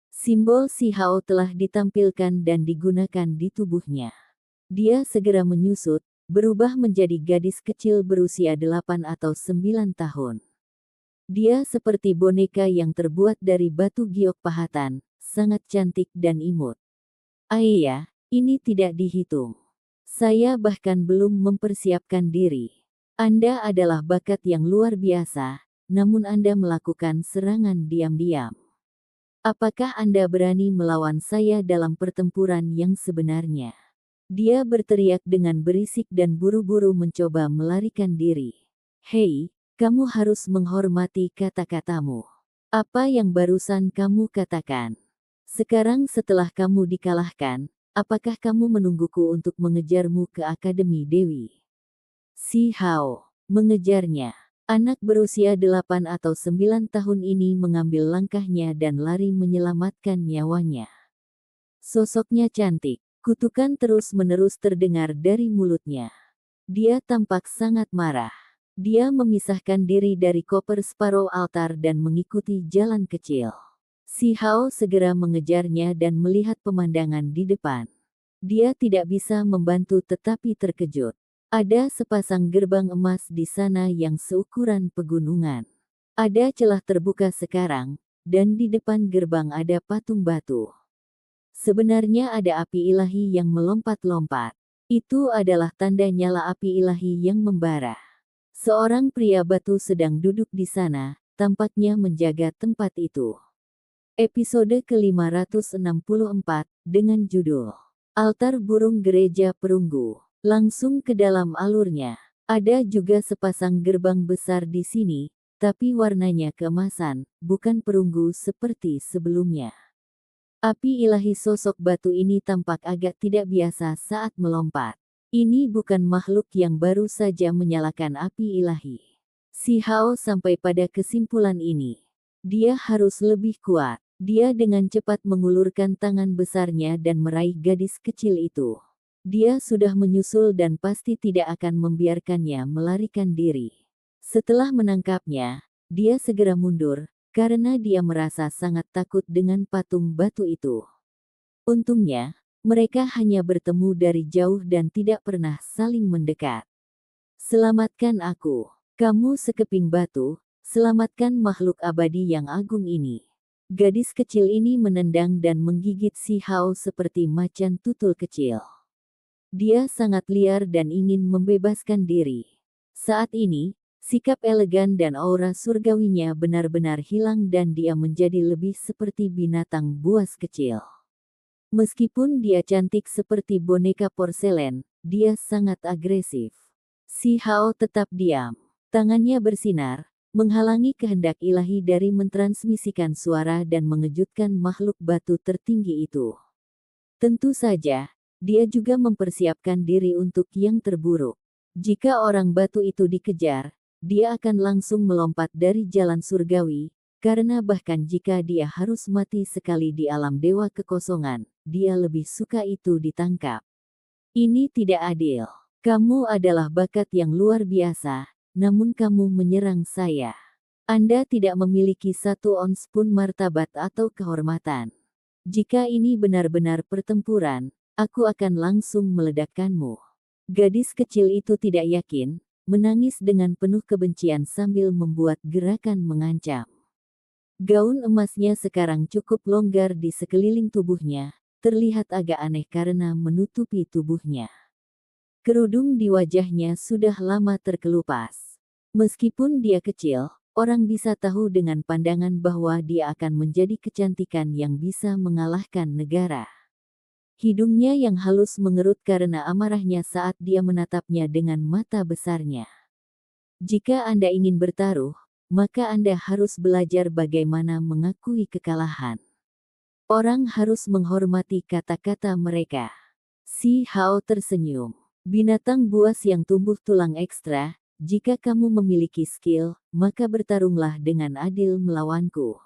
Simbol Si Hao telah ditampilkan dan digunakan di tubuhnya. Dia segera menyusut, berubah menjadi gadis kecil berusia 8 atau 9 tahun. Dia seperti boneka yang terbuat dari batu giok pahatan, sangat cantik dan imut. Ayah, ini tidak dihitung. Saya bahkan belum mempersiapkan diri. Anda adalah bakat yang luar biasa, namun Anda melakukan serangan diam-diam. Apakah Anda berani melawan saya dalam pertempuran yang sebenarnya? Dia berteriak dengan berisik dan buru-buru mencoba melarikan diri. Hei, kamu harus menghormati kata-katamu. Apa yang barusan kamu katakan? Sekarang setelah kamu dikalahkan, apakah kamu menungguku untuk mengejarmu ke Akademi Dewi? Si Hao mengejarnya. Anak berusia 8 atau 9 tahun ini mengambil langkahnya dan lari menyelamatkan nyawanya. Sosoknya cantik. Kutukan terus-menerus terdengar dari mulutnya. Dia tampak sangat marah. Dia memisahkan diri dari koper separuh altar dan mengikuti jalan kecil. Si Hao segera mengejarnya dan melihat pemandangan di depan. Dia tidak bisa membantu tetapi terkejut. Ada sepasang gerbang emas di sana yang seukuran pegunungan. Ada celah terbuka sekarang, dan di depan gerbang ada patung batu. Sebenarnya ada api ilahi yang melompat-lompat. Itu adalah tanda nyala api ilahi yang membara. Seorang pria batu sedang duduk di sana, tampaknya menjaga tempat itu. Episode ke-564, dengan judul Altar Burung Gereja Perunggu. Langsung ke dalam alurnya. Ada juga sepasang gerbang besar di sini, tapi warnanya keemasan, bukan perunggu seperti sebelumnya. Api ilahi sosok batu ini tampak agak tidak biasa saat melompat. Ini bukan makhluk yang baru saja menyalakan api ilahi. Si Hao sampai pada kesimpulan ini. Dia harus lebih kuat. Dia dengan cepat mengulurkan tangan besarnya dan meraih gadis kecil itu. Dia sudah menyusul dan pasti tidak akan membiarkannya melarikan diri. Setelah menangkapnya, dia segera mundur, karena dia merasa sangat takut dengan patung batu itu. Untungnya, mereka hanya bertemu dari jauh dan tidak pernah saling mendekat. Selamatkan aku, kamu sekeping batu, selamatkan makhluk abadi yang agung ini. Gadis kecil ini menendang dan menggigit si Hao seperti macan tutul kecil. Dia sangat liar dan ingin membebaskan diri. Saat ini, sikap elegan dan aura surgawinya benar-benar hilang dan dia menjadi lebih seperti binatang buas kecil. Meskipun dia cantik seperti boneka porselen, dia sangat agresif. Si Hao tetap diam. Tangannya bersinar, menghalangi kehendak ilahi dari mentransmisikan suara dan mengejutkan makhluk batu tertinggi itu. Tentu saja, dia juga mempersiapkan diri untuk yang terburuk. Jika orang batu itu dikejar, dia akan langsung melompat dari jalan surgawi, karena bahkan jika dia harus mati sekali di alam dewa kekosongan, dia lebih suka itu ditangkap. Ini tidak adil. Kamu adalah bakat yang luar biasa, namun kamu menyerang saya. Anda tidak memiliki satu ons pun martabat atau kehormatan. Jika ini benar-benar pertempuran, aku akan langsung meledakkanmu. Gadis kecil itu tidak yakin, menangis dengan penuh kebencian sambil membuat gerakan mengancam. Gaun emasnya sekarang cukup longgar di sekeliling tubuhnya, terlihat agak aneh karena menutupi tubuhnya. Kerudung di wajahnya sudah lama terkelupas. Meskipun dia kecil, orang bisa tahu dengan pandangan bahwa dia akan menjadi kecantikan yang bisa mengalahkan negara. Hidungnya yang halus mengerut karena amarahnya saat dia menatapnya dengan mata besarnya. Jika Anda ingin bertaruh, maka Anda harus belajar bagaimana mengakui kekalahan. Orang harus menghormati kata-kata mereka. Si Hao tersenyum. Binatang buas yang tumbuh tulang ekstra, jika kamu memiliki skill, maka bertarunglah dengan adil melawanku.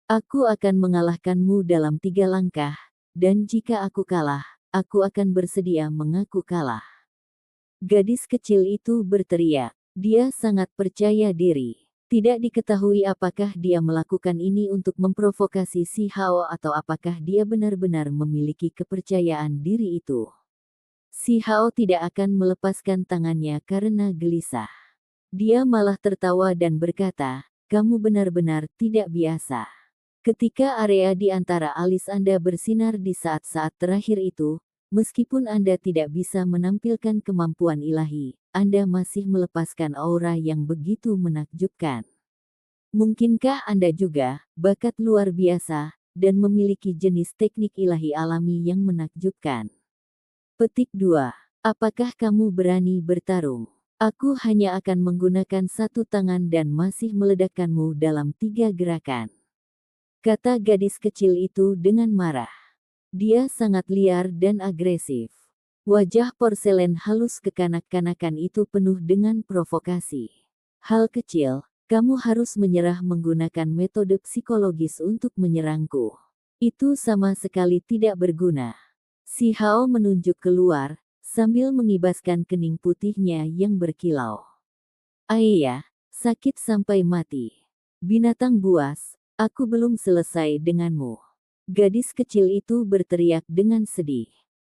Aku akan mengalahkanmu dalam 3 langkah, dan jika aku kalah, aku akan bersedia mengaku kalah. Gadis kecil itu berteriak. Dia sangat percaya diri. Tidak diketahui apakah dia melakukan ini untuk memprovokasi si Hao atau apakah dia benar-benar memiliki kepercayaan diri itu. Si Hao tidak akan melepaskan tangannya karena gelisah. Dia malah tertawa dan berkata, kamu benar-benar tidak biasa. Ketika area di antara alis Anda bersinar di saat-saat terakhir itu, meskipun Anda tidak bisa menampilkan kemampuan ilahi, Anda masih melepaskan aura yang begitu menakjubkan. Mungkinkah Anda juga bakat luar biasa dan memiliki jenis teknik ilahi alami yang menakjubkan? Petik 2. Apakah kamu berani bertarung? Aku hanya akan menggunakan satu tangan dan masih meledakkanmu dalam 3 gerakan. Kata gadis kecil itu dengan marah. Dia sangat liar dan agresif. Wajah porselen halus kekanak-kanakan itu penuh dengan provokasi. Hal kecil, kamu harus menyerah menggunakan metode psikologis untuk menyerangku. Itu sama sekali tidak berguna. Si Hao menunjuk keluar, sambil mengibaskan kening putihnya yang berkilau. Ayah, sakit sampai mati. Binatang buas. Aku belum selesai denganmu. Gadis kecil itu berteriak dengan sedih.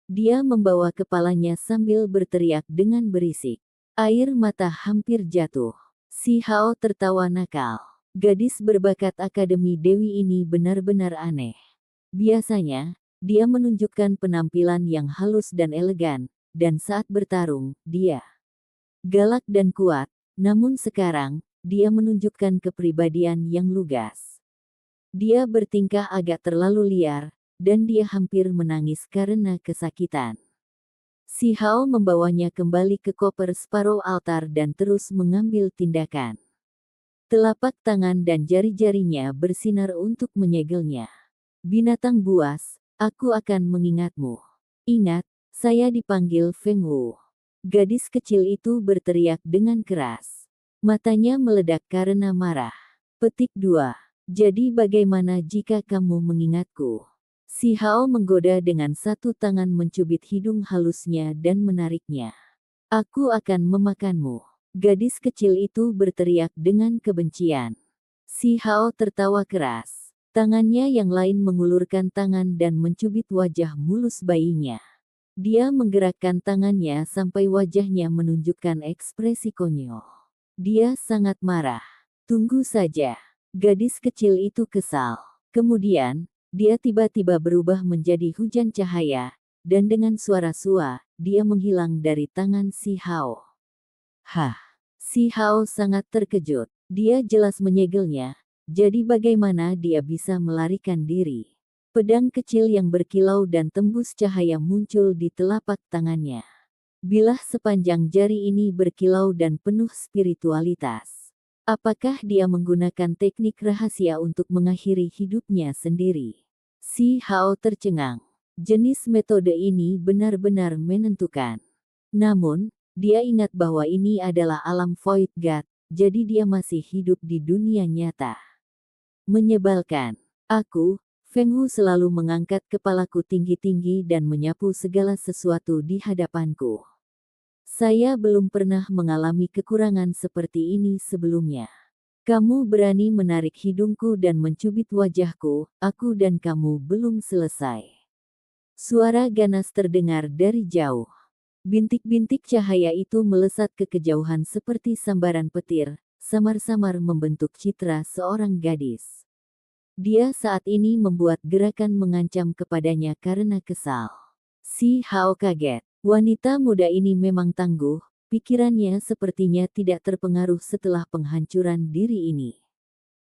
Dia membawa kepalanya sambil berteriak dengan berisik. Air mata hampir jatuh. Si Hao tertawa nakal. Gadis berbakat Akademi Dewi ini benar-benar aneh. Biasanya, dia menunjukkan penampilan yang halus dan elegan, dan saat bertarung, dia galak dan kuat. Namun sekarang, dia menunjukkan kepribadian yang lugas. Dia bertingkah agak terlalu liar, dan dia hampir menangis karena kesakitan. Si Hao membawanya kembali ke koper separuh altar dan terus mengambil tindakan. Telapak tangan dan jari-jarinya bersinar untuk menyegelnya. Binatang buas, aku akan mengingatmu. Ingat, saya dipanggil Feng Wu. Gadis kecil itu berteriak dengan keras. Matanya meledak karena marah. Petik 2. Jadi bagaimana jika kamu mengingatku? Si Hao menggoda dengan satu tangan mencubit hidung halusnya dan menariknya. Aku akan memakanmu. Gadis kecil itu berteriak dengan kebencian. Si Hao tertawa keras. Tangannya yang lain mengulurkan tangan dan mencubit wajah mulus bayinya. Dia menggerakkan tangannya sampai wajahnya menunjukkan ekspresi konyol. Dia sangat marah. Tunggu saja. Gadis kecil itu kesal. Kemudian, dia tiba-tiba berubah menjadi hujan cahaya, dan dengan suara sua, dia menghilang dari tangan si Hao. Hah! Si Hao sangat terkejut. Dia jelas menyegelnya, jadi bagaimana dia bisa melarikan diri? Pedang kecil yang berkilau dan tembus cahaya muncul di telapak tangannya. Bilah sepanjang jari ini berkilau dan penuh spiritualitas. Apakah dia menggunakan teknik rahasia untuk mengakhiri hidupnya sendiri? Si Hao tercengang. Jenis metode ini benar-benar menentukan. Namun, dia ingat bahwa ini adalah alam Void God, jadi dia masih hidup di dunia nyata. Menyebalkan. Aku, Feng Wu, selalu mengangkat kepalaku tinggi-tinggi dan menyapu segala sesuatu di hadapanku. Saya belum pernah mengalami kekurangan seperti ini sebelumnya. Kamu berani menarik hidungku dan mencubit wajahku, aku dan kamu belum selesai. Suara ganas terdengar dari jauh. Bintik-bintik cahaya itu melesat ke kejauhan seperti sambaran petir, samar-samar membentuk citra seorang gadis. Dia saat ini membuat gerakan mengancam kepadanya karena kesal. Si Hao kaget. Wanita muda ini memang tangguh, pikirannya sepertinya tidak terpengaruh setelah penghancuran diri ini.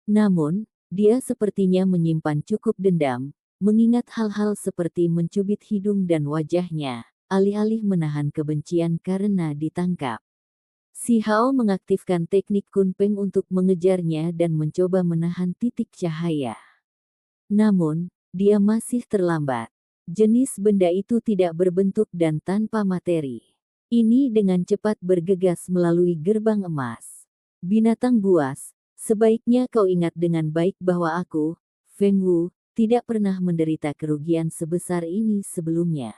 Namun, dia sepertinya menyimpan cukup dendam, mengingat hal-hal seperti mencubit hidung dan wajahnya, alih-alih menahan kebencian karena ditangkap. Si Hao mengaktifkan teknik kunpeng untuk mengejarnya dan mencoba menahan titik cahaya. Namun, dia masih terlambat. Jenis benda itu tidak berbentuk dan tanpa materi. Ini dengan cepat bergegas melalui gerbang emas. Binatang buas, sebaiknya kau ingat dengan baik bahwa aku, Feng Wu, tidak pernah menderita kerugian sebesar ini sebelumnya.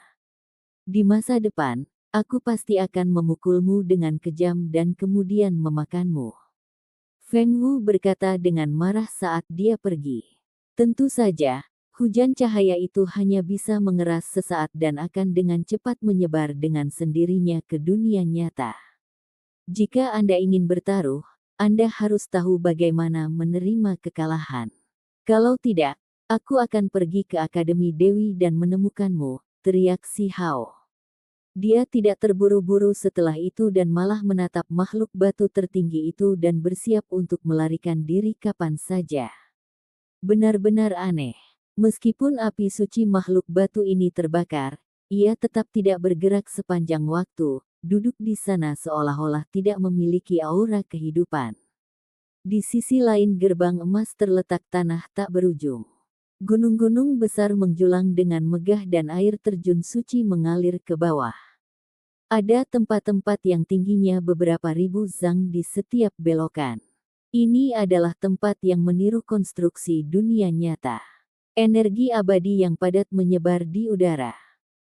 Di masa depan, aku pasti akan memukulmu dengan kejam dan kemudian memakanmu. Feng Wu berkata dengan marah saat dia pergi. Tentu saja, hujan cahaya itu hanya bisa mengeras sesaat dan akan dengan cepat menyebar dengan sendirinya ke dunia nyata. Jika Anda ingin bertaruh, Anda harus tahu bagaimana menerima kekalahan. Kalau tidak, aku akan pergi ke Akademi Dewi dan menemukanmu, teriak si Hao. Dia tidak terburu-buru setelah itu dan malah menatap makhluk batu tertinggi itu dan bersiap untuk melarikan diri kapan saja. Benar-benar aneh. Meskipun api suci makhluk batu ini terbakar, ia tetap tidak bergerak sepanjang waktu, duduk di sana seolah-olah tidak memiliki aura kehidupan. Di sisi lain gerbang emas terletak tanah tak berujung. Gunung-gunung besar menjulang dengan megah dan air terjun suci mengalir ke bawah. Ada tempat-tempat yang tingginya beberapa ribu zang di setiap belokan. Ini adalah tempat yang meniru konstruksi dunia nyata. Energi abadi yang padat menyebar di udara.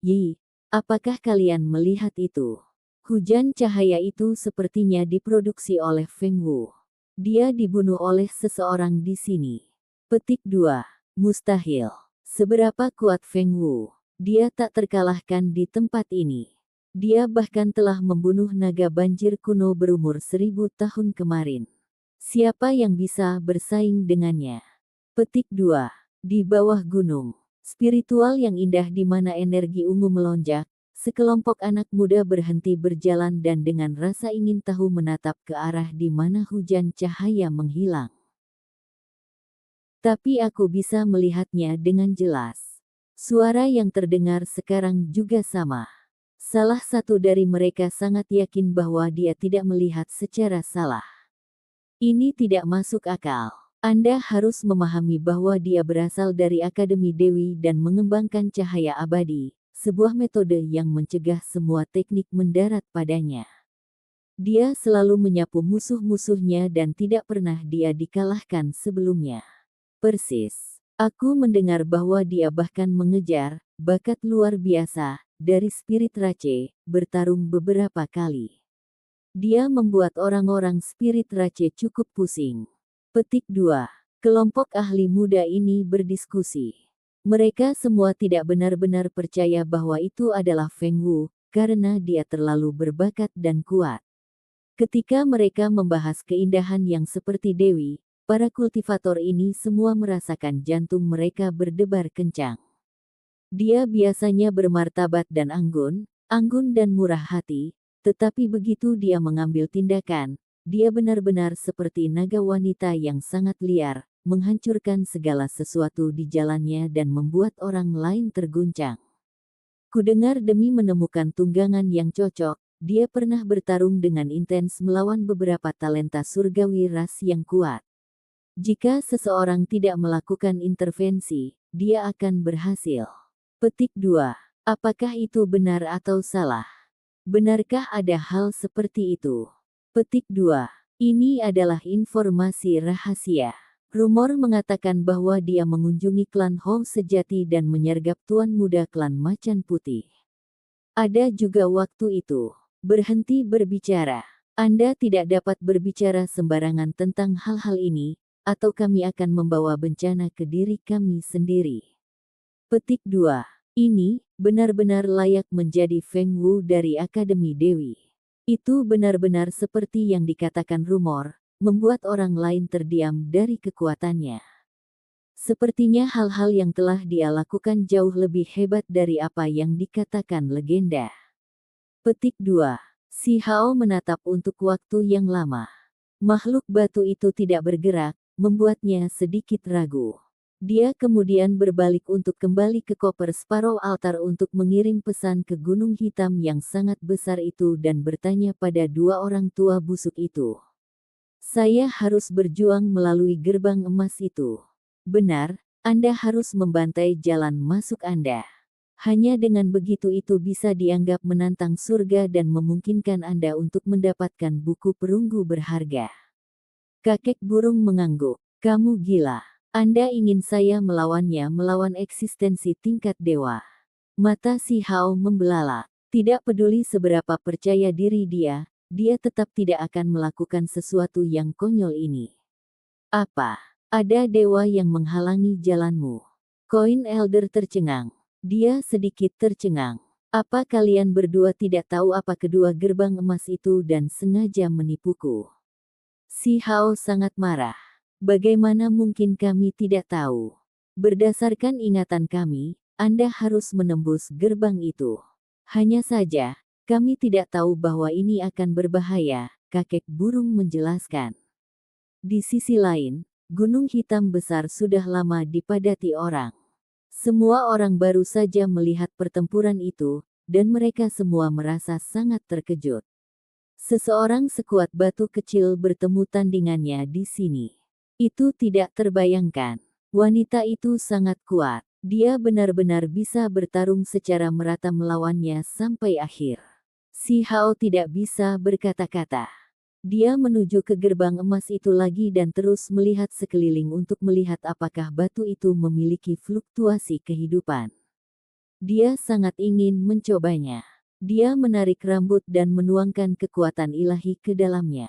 Yi, apakah kalian melihat itu? Hujan cahaya itu sepertinya diproduksi oleh Feng Wu. Dia dibunuh oleh seseorang di sini. Petik 2. Mustahil. Seberapa kuat Feng Wu? Dia tak terkalahkan di tempat ini. Dia bahkan telah membunuh naga banjir kuno berumur 1000 tahun kemarin. Siapa yang bisa bersaing dengannya? Petik 2. Di bawah gunung. Spiritual yang indah di mana energi ungu melonjak, sekelompok anak muda berhenti berjalan dan dengan rasa ingin tahu menatap ke arah di mana hujan cahaya menghilang. Tapi aku bisa melihatnya dengan jelas. Suara yang terdengar sekarang juga sama. Salah satu dari mereka sangat yakin bahwa dia tidak melihat secara salah. Ini tidak masuk akal. Anda harus memahami bahwa dia berasal dari Akademi Dewi dan mengembangkan cahaya abadi, sebuah metode yang mencegah semua teknik mendarat padanya. Dia selalu menyapu musuh-musuhnya dan tidak pernah dia dikalahkan sebelumnya. Persis. Aku mendengar bahwa dia bahkan mengejar bakat luar biasa dari spirit Rache, bertarung beberapa kali. Dia membuat orang-orang spirit Rache cukup pusing. Petik 2. Kelompok ahli muda ini berdiskusi. Mereka semua tidak benar-benar percaya bahwa itu adalah Feng Wu, karena dia terlalu berbakat dan kuat. Ketika mereka membahas keindahan yang seperti Dewi, para kultivator ini semua merasakan jantung mereka berdebar kencang. Dia biasanya bermartabat dan anggun dan murah hati, tetapi begitu dia mengambil tindakan, dia benar-benar seperti naga wanita yang sangat liar, menghancurkan segala sesuatu di jalannya dan membuat orang lain terguncang. Kudengar demi menemukan tunggangan yang cocok, dia pernah bertarung dengan intens melawan beberapa talenta surgawi ras yang kuat. Jika seseorang tidak melakukan intervensi, dia akan berhasil. Petik 2. Apakah itu benar atau salah? Benarkah ada hal seperti itu? Petik 2. Ini adalah informasi rahasia. Rumor mengatakan bahwa dia mengunjungi klan Hou sejati dan menyergap tuan muda klan Macan Putih. Ada juga waktu itu. Berhenti berbicara. Anda tidak dapat berbicara sembarangan tentang hal-hal ini, atau kami akan membawa bencana ke diri kami sendiri. Petik 2. Ini benar-benar layak menjadi Feng Wu dari Akademi Dewi. Itu benar-benar seperti yang dikatakan rumor, membuat orang lain terdiam dari kekuatannya. Sepertinya hal-hal yang telah dia lakukan jauh lebih hebat dari apa yang dikatakan legenda. Petik 2. Si Hao menatap untuk waktu yang lama. Makhluk batu itu tidak bergerak, membuatnya sedikit ragu. Dia kemudian berbalik untuk kembali ke koper Sparrow Altar untuk mengirim pesan ke Gunung Hitam yang sangat besar itu dan bertanya pada dua orang tua busuk itu. Saya harus berjuang melalui gerbang emas itu. Benar, Anda harus membantai jalan masuk Anda. Hanya dengan begitu itu bisa dianggap menantang surga dan memungkinkan Anda untuk mendapatkan buku perunggu berharga. Kakek burung mengangguk. Kamu gila. Anda ingin saya melawannya melawan eksistensi tingkat dewa. Mata si Hao membelalak. Tidak peduli seberapa percaya diri dia tetap tidak akan melakukan sesuatu yang konyol ini. Apa? Ada dewa yang menghalangi jalanmu. Koin Elder tercengang. Dia sedikit tercengang. Apa kalian berdua tidak tahu apa kedua gerbang emas itu dan sengaja menipuku? Si Hao sangat marah. Bagaimana mungkin kami tidak tahu? Berdasarkan ingatan kami, Anda harus menembus gerbang itu. Hanya saja, kami tidak tahu bahwa ini akan berbahaya, kakek burung menjelaskan. Di sisi lain, gunung hitam besar sudah lama dipadati orang. Semua orang baru saja melihat pertempuran itu, dan mereka semua merasa sangat terkejut. Seseorang sekuat batu kecil bertemu tandingannya di sini. Itu tidak terbayangkan. Wanita itu sangat kuat. Dia benar-benar bisa bertarung secara merata melawannya sampai akhir. Si Hao tidak bisa berkata-kata. Dia menuju ke gerbang emas itu lagi dan terus melihat sekeliling untuk melihat apakah batu itu memiliki fluktuasi kehidupan. Dia sangat ingin mencobanya. Dia menarik rambut dan menuangkan kekuatan ilahi ke dalamnya.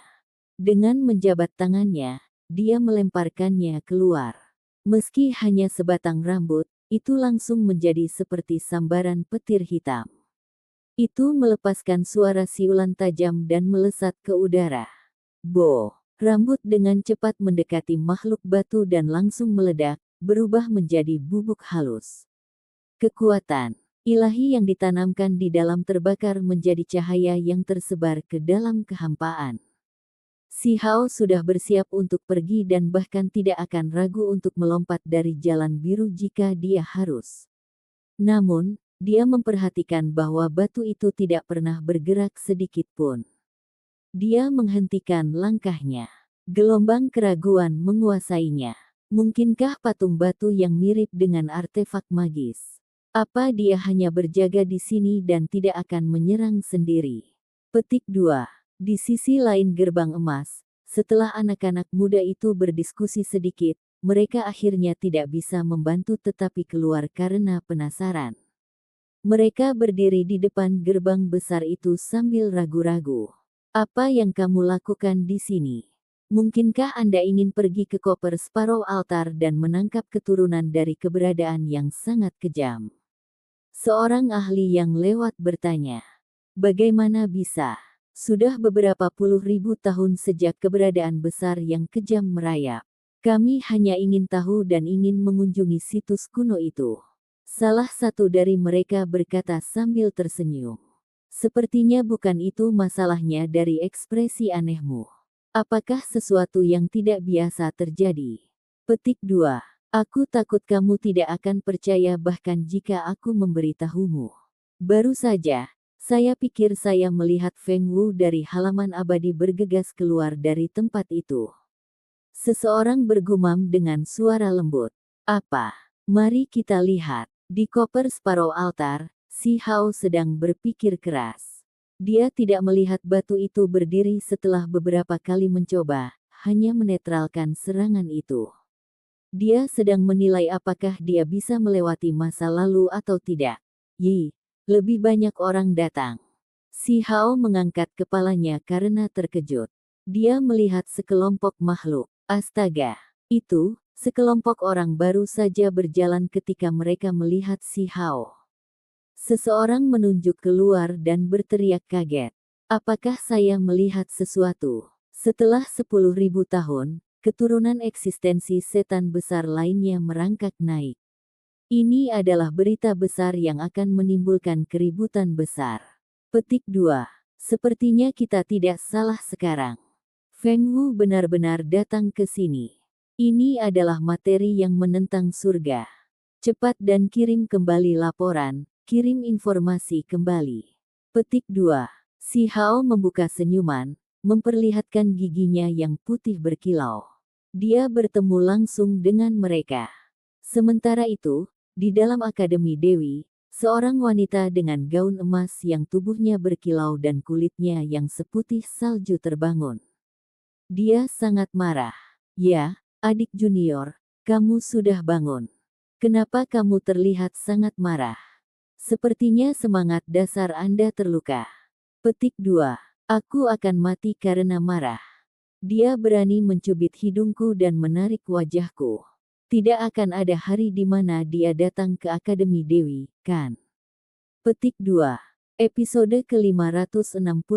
Dengan menjabat tangannya, dia melemparkannya keluar. Meski hanya sebatang rambut, itu langsung menjadi seperti sambaran petir hitam. Itu melepaskan suara siulan tajam dan melesat ke udara. Bo! Rambut dengan cepat mendekati makhluk batu dan langsung meledak, berubah menjadi bubuk halus. Kekuatan ilahi yang ditanamkan di dalam terbakar menjadi cahaya yang tersebar ke dalam kehampaan. Si Hao sudah bersiap untuk pergi dan bahkan tidak akan ragu untuk melompat dari jalan biru jika dia harus. Namun, dia memperhatikan bahwa batu itu tidak pernah bergerak sedikit pun. Dia menghentikan langkahnya. Gelombang keraguan menguasainya. Mungkinkah patung batu yang mirip dengan artefak magis? Apa dia hanya berjaga di sini dan tidak akan menyerang sendiri? Petik 2. Di sisi lain gerbang emas, setelah anak-anak muda itu berdiskusi sedikit, mereka akhirnya tidak bisa membantu tetapi keluar karena penasaran. Mereka berdiri di depan gerbang besar itu sambil ragu-ragu. Apa yang kamu lakukan di sini? Mungkinkah Anda ingin pergi ke Copper Sparrow Altar dan menangkap keturunan dari keberadaan yang sangat kejam? Seorang ahli yang lewat bertanya. Bagaimana bisa? Sudah beberapa puluh ribu tahun sejak keberadaan besar yang kejam merayap. Kami hanya ingin tahu dan ingin mengunjungi situs kuno itu. Salah satu dari mereka berkata sambil tersenyum. Sepertinya bukan itu masalahnya dari ekspresi anehmu. Apakah sesuatu yang tidak biasa terjadi? Petik 2. Aku takut kamu tidak akan percaya bahkan jika aku memberitahumu. Baru saja, saya pikir saya melihat Feng Wu dari halaman abadi bergegas keluar dari tempat itu. Seseorang bergumam dengan suara lembut. Apa? Mari kita lihat. Di Copper Sparrow Altar, Si Hao sedang berpikir keras. Dia tidak melihat batu itu berdiri setelah beberapa kali mencoba, hanya menetralkan serangan itu. Dia sedang menilai apakah dia bisa melewati masa lalu atau tidak. Lebih banyak orang datang. Si Hao mengangkat kepalanya karena terkejut. Dia melihat sekelompok makhluk. Astaga! Itu, sekelompok orang baru saja berjalan ketika mereka melihat Si Hao. Seseorang menunjuk keluar dan berteriak kaget. Apakah saya melihat sesuatu? Setelah 10.000 tahun, keturunan eksistensi setan besar lainnya merangkak naik. Ini adalah berita besar yang akan menimbulkan keributan besar. Petik 2. Sepertinya kita tidak salah sekarang. Feng Wu benar-benar datang ke sini. Ini adalah materi yang menentang surga. Cepat dan kirim kembali laporan, kirim informasi kembali. Petik 2. Si Hao membuka senyuman, memperlihatkan giginya yang putih berkilau. Dia bertemu langsung dengan mereka. Sementara itu, di dalam Akademi Dewi, seorang wanita dengan gaun emas yang tubuhnya berkilau dan kulitnya yang seputih salju terbangun. Dia sangat marah. Ya, adik junior, kamu sudah bangun. Kenapa kamu terlihat sangat marah? Sepertinya semangat dasar Anda terluka. Petik 2. Aku akan mati karena marah. Dia berani mencubit hidungku dan menarik wajahku. Tidak akan ada hari di mana dia datang ke Akademi Dewi, kan? Petik 2. Episode ke-565,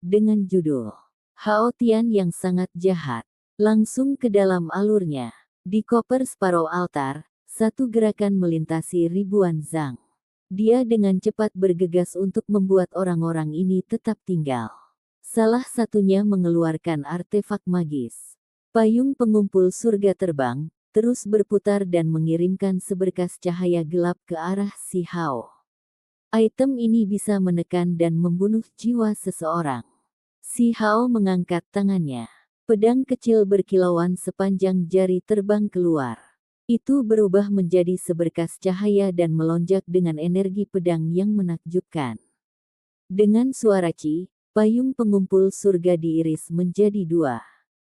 dengan judul Hao Tian yang sangat jahat. Langsung ke dalam alurnya. Di Copper Sparrow Altar, satu gerakan melintasi ribuan zang. Dia dengan cepat bergegas untuk membuat orang-orang ini tetap tinggal. Salah satunya mengeluarkan artefak magis. Payung pengumpul surga terbang, terus berputar dan mengirimkan seberkas cahaya gelap ke arah si Hao. Item ini bisa menekan dan membunuh jiwa seseorang. Si Hao mengangkat tangannya. Pedang kecil berkilauan sepanjang jari terbang keluar. Itu berubah menjadi seberkas cahaya dan melonjak dengan energi pedang yang menakjubkan. Dengan suara ci, payung pengumpul surga diiris menjadi dua.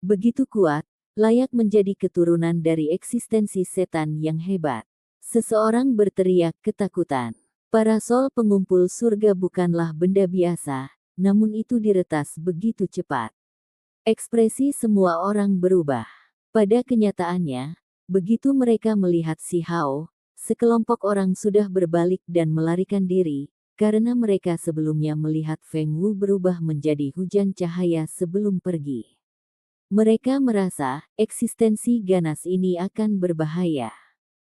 Begitu kuat, layak menjadi keturunan dari eksistensi setan yang hebat. Seseorang berteriak ketakutan. Parasol pengumpul surga bukanlah benda biasa, namun itu diretas begitu cepat. Ekspresi semua orang berubah. Pada kenyataannya, begitu mereka melihat si Hao, sekelompok orang sudah berbalik dan melarikan diri, karena mereka sebelumnya melihat Feng Wu berubah menjadi hujan cahaya sebelum pergi. Mereka merasa eksistensi ganas ini akan berbahaya.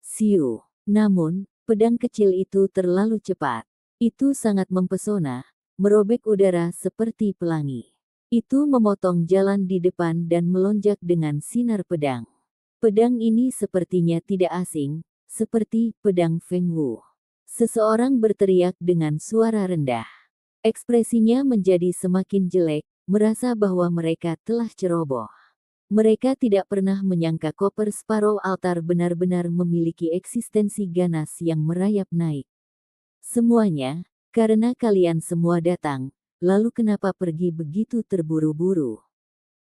Siu. Namun, pedang kecil itu terlalu cepat. Itu sangat mempesona, merobek udara seperti pelangi. Itu memotong jalan di depan dan melonjak dengan sinar pedang. Pedang ini sepertinya tidak asing, seperti pedang Feng Wu. Seseorang berteriak dengan suara rendah. Ekspresinya menjadi semakin jelek, merasa bahwa mereka telah ceroboh. Mereka tidak pernah menyangka Copper Sparrow Altar benar-benar memiliki eksistensi ganas yang merayap naik. Semuanya, karena kalian semua datang, lalu kenapa pergi begitu terburu-buru?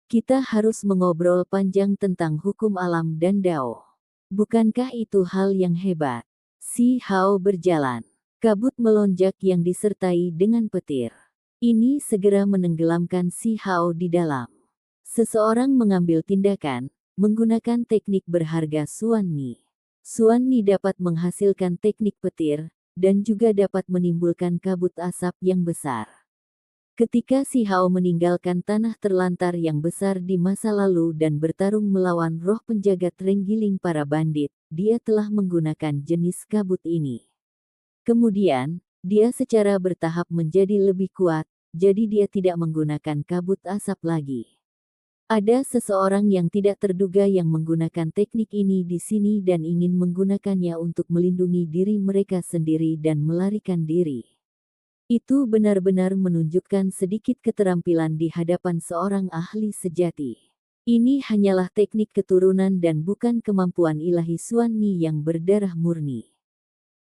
Kita harus mengobrol panjang tentang hukum alam dan Dao. Bukankah itu hal yang hebat? Si Hao berjalan. Kabut melonjak yang disertai dengan petir. Ini segera menenggelamkan si Hao di dalam. Seseorang mengambil tindakan, menggunakan teknik berharga Xuan Ni. Xuan Ni dapat menghasilkan teknik petir, dan juga dapat menimbulkan kabut asap yang besar. Ketika si Hao meninggalkan tanah terlantar yang besar di masa lalu dan bertarung melawan roh penjaga terenggiling para bandit, dia telah menggunakan jenis kabut ini. Kemudian, dia secara bertahap menjadi lebih kuat, jadi dia tidak menggunakan kabut asap lagi. Ada seseorang yang tidak terduga yang menggunakan teknik ini di sini dan ingin menggunakannya untuk melindungi diri mereka sendiri dan melarikan diri. Itu benar-benar menunjukkan sedikit keterampilan di hadapan seorang ahli sejati. Ini hanyalah teknik keturunan dan bukan kemampuan ilahi Xuan Ni yang berdarah murni.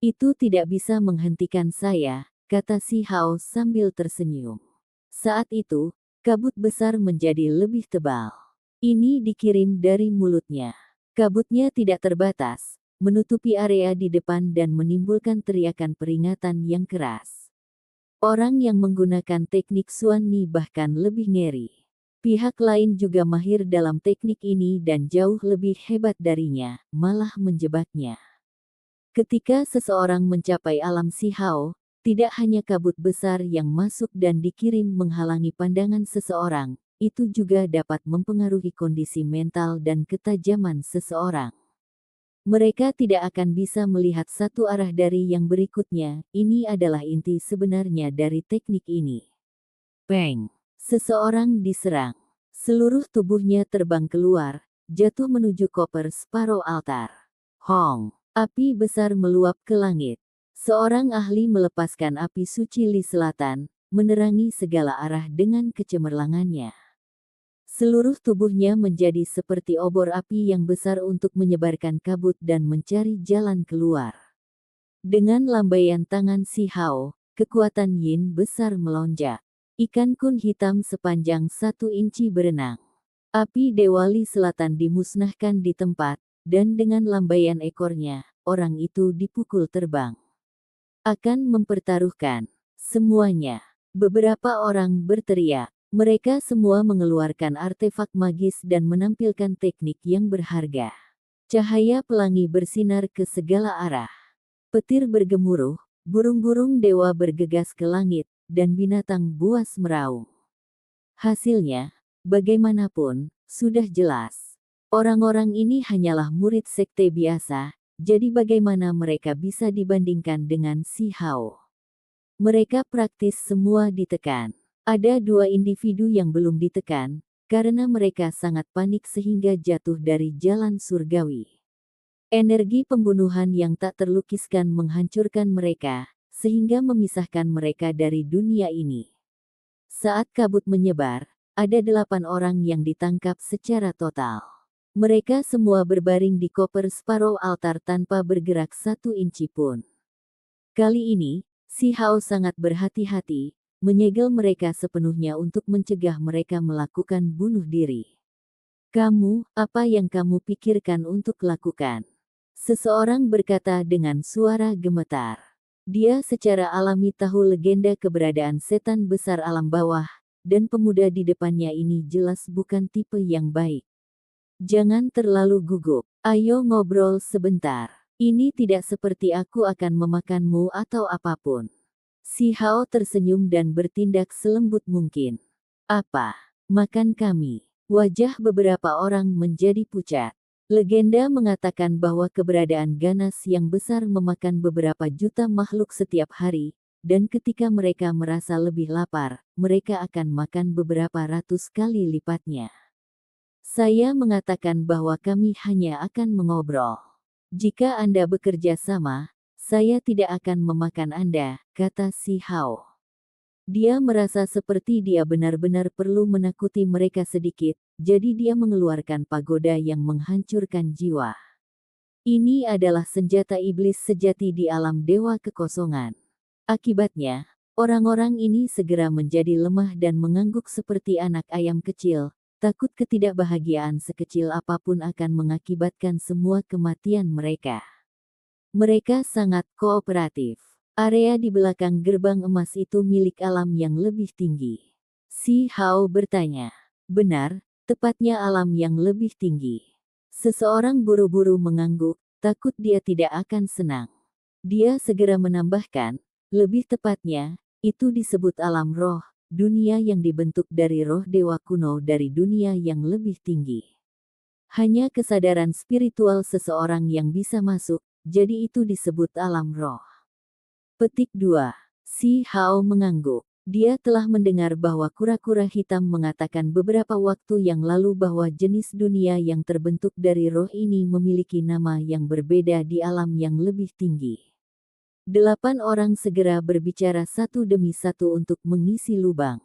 Itu tidak bisa menghentikan saya, kata si Hao sambil tersenyum. Saat itu, kabut besar menjadi lebih tebal. Ini dikirim dari mulutnya. Kabutnya tidak terbatas, menutupi area di depan dan menimbulkan teriakan peringatan yang keras. Orang yang menggunakan teknik Xuan Ni bahkan lebih ngeri. Pihak lain juga mahir dalam teknik ini dan jauh lebih hebat darinya, malah menjebaknya. Ketika seseorang mencapai alam si Hao, tidak hanya kabut besar yang masuk dan dikirim menghalangi pandangan seseorang, itu juga dapat mempengaruhi kondisi mental dan ketajaman seseorang. Mereka tidak akan bisa melihat satu arah dari yang berikutnya. Ini adalah inti sebenarnya dari teknik ini. Peng! Seseorang diserang. Seluruh tubuhnya terbang keluar, jatuh menuju Copper Sparrow Altar. Hong! Api besar meluap ke langit. Seorang ahli melepaskan api suci Li Selatan, menerangi segala arah dengan kecemerlangannya. Seluruh tubuhnya menjadi seperti obor api yang besar untuk menyebarkan kabut dan mencari jalan keluar. Dengan lambaian tangan si Hao, kekuatan Yin besar melonjak. Ikan kun hitam sepanjang 1 inci berenang. Api Dewa Li Selatan dimusnahkan di tempat, dan dengan lambaian ekornya, orang itu dipukul terbang. Akan mempertaruhkan semuanya. Beberapa orang berteriak. Mereka semua mengeluarkan artefak magis dan menampilkan teknik yang berharga. Cahaya pelangi bersinar ke segala arah. Petir bergemuruh, burung-burung dewa bergegas ke langit, dan binatang buas meraung. Hasilnya, Bagaimanapun, sudah jelas. Orang-orang ini hanyalah murid sekte biasa, jadi bagaimana mereka bisa dibandingkan dengan si Hao? Mereka praktis semua ditekan. Ada dua individu yang belum ditekan, karena mereka sangat panik sehingga jatuh dari jalan surgawi. Energi pembunuhan yang tak terlukiskan menghancurkan mereka, sehingga memisahkan mereka dari dunia ini. Saat kabut menyebar, ada 8 orang yang ditangkap secara total. Mereka semua berbaring di koper separuh altar tanpa bergerak 1 inci pun. Kali ini, si Hao sangat berhati-hati, menyegel mereka sepenuhnya untuk mencegah mereka melakukan bunuh diri. Kamu, apa yang kamu pikirkan untuk lakukan? Seseorang berkata dengan suara gemetar. Dia secara alami tahu legenda keberadaan setan besar alam bawah, dan pemuda di depannya ini jelas bukan tipe yang baik. Jangan terlalu gugup. Ayo ngobrol sebentar. Ini tidak seperti aku akan memakanmu atau apapun. Si Hao tersenyum dan bertindak selembut mungkin. Apa? Makan kami? Wajah beberapa orang menjadi pucat. Legenda mengatakan bahwa keberadaan ganas yang besar memakan beberapa juta makhluk setiap hari, dan ketika mereka merasa lebih lapar, mereka akan makan beberapa ratus kali lipatnya. Saya mengatakan bahwa kami hanya akan mengobrol. Jika Anda bekerja sama, saya tidak akan memakan Anda, kata si Hao. Dia merasa seperti dia benar-benar perlu menakuti mereka sedikit, jadi dia mengeluarkan pagoda yang menghancurkan jiwa. Ini adalah senjata iblis sejati di alam dewa kekosongan. Akibatnya, orang-orang ini segera menjadi lemah dan mengangguk seperti anak ayam kecil, takut ketidakbahagiaan sekecil apapun akan mengakibatkan semua kematian mereka. Mereka sangat kooperatif. Area di belakang gerbang emas itu milik alam yang lebih tinggi. Si Hao bertanya. Benar, tepatnya alam yang lebih tinggi. Seseorang buru-buru mengangguk, takut dia tidak akan senang. Dia segera menambahkan, lebih tepatnya, itu disebut alam roh, dunia yang dibentuk dari roh dewa kuno dari dunia yang lebih tinggi. Hanya kesadaran spiritual seseorang yang bisa masuk, jadi itu disebut alam roh. Petik 2. Si Hao mengangguk. Dia telah mendengar bahwa kura-kura hitam mengatakan beberapa waktu yang lalu bahwa jenis dunia yang terbentuk dari roh ini memiliki nama yang berbeda di alam yang lebih tinggi. 8 orang segera berbicara satu demi satu untuk mengisi lubang.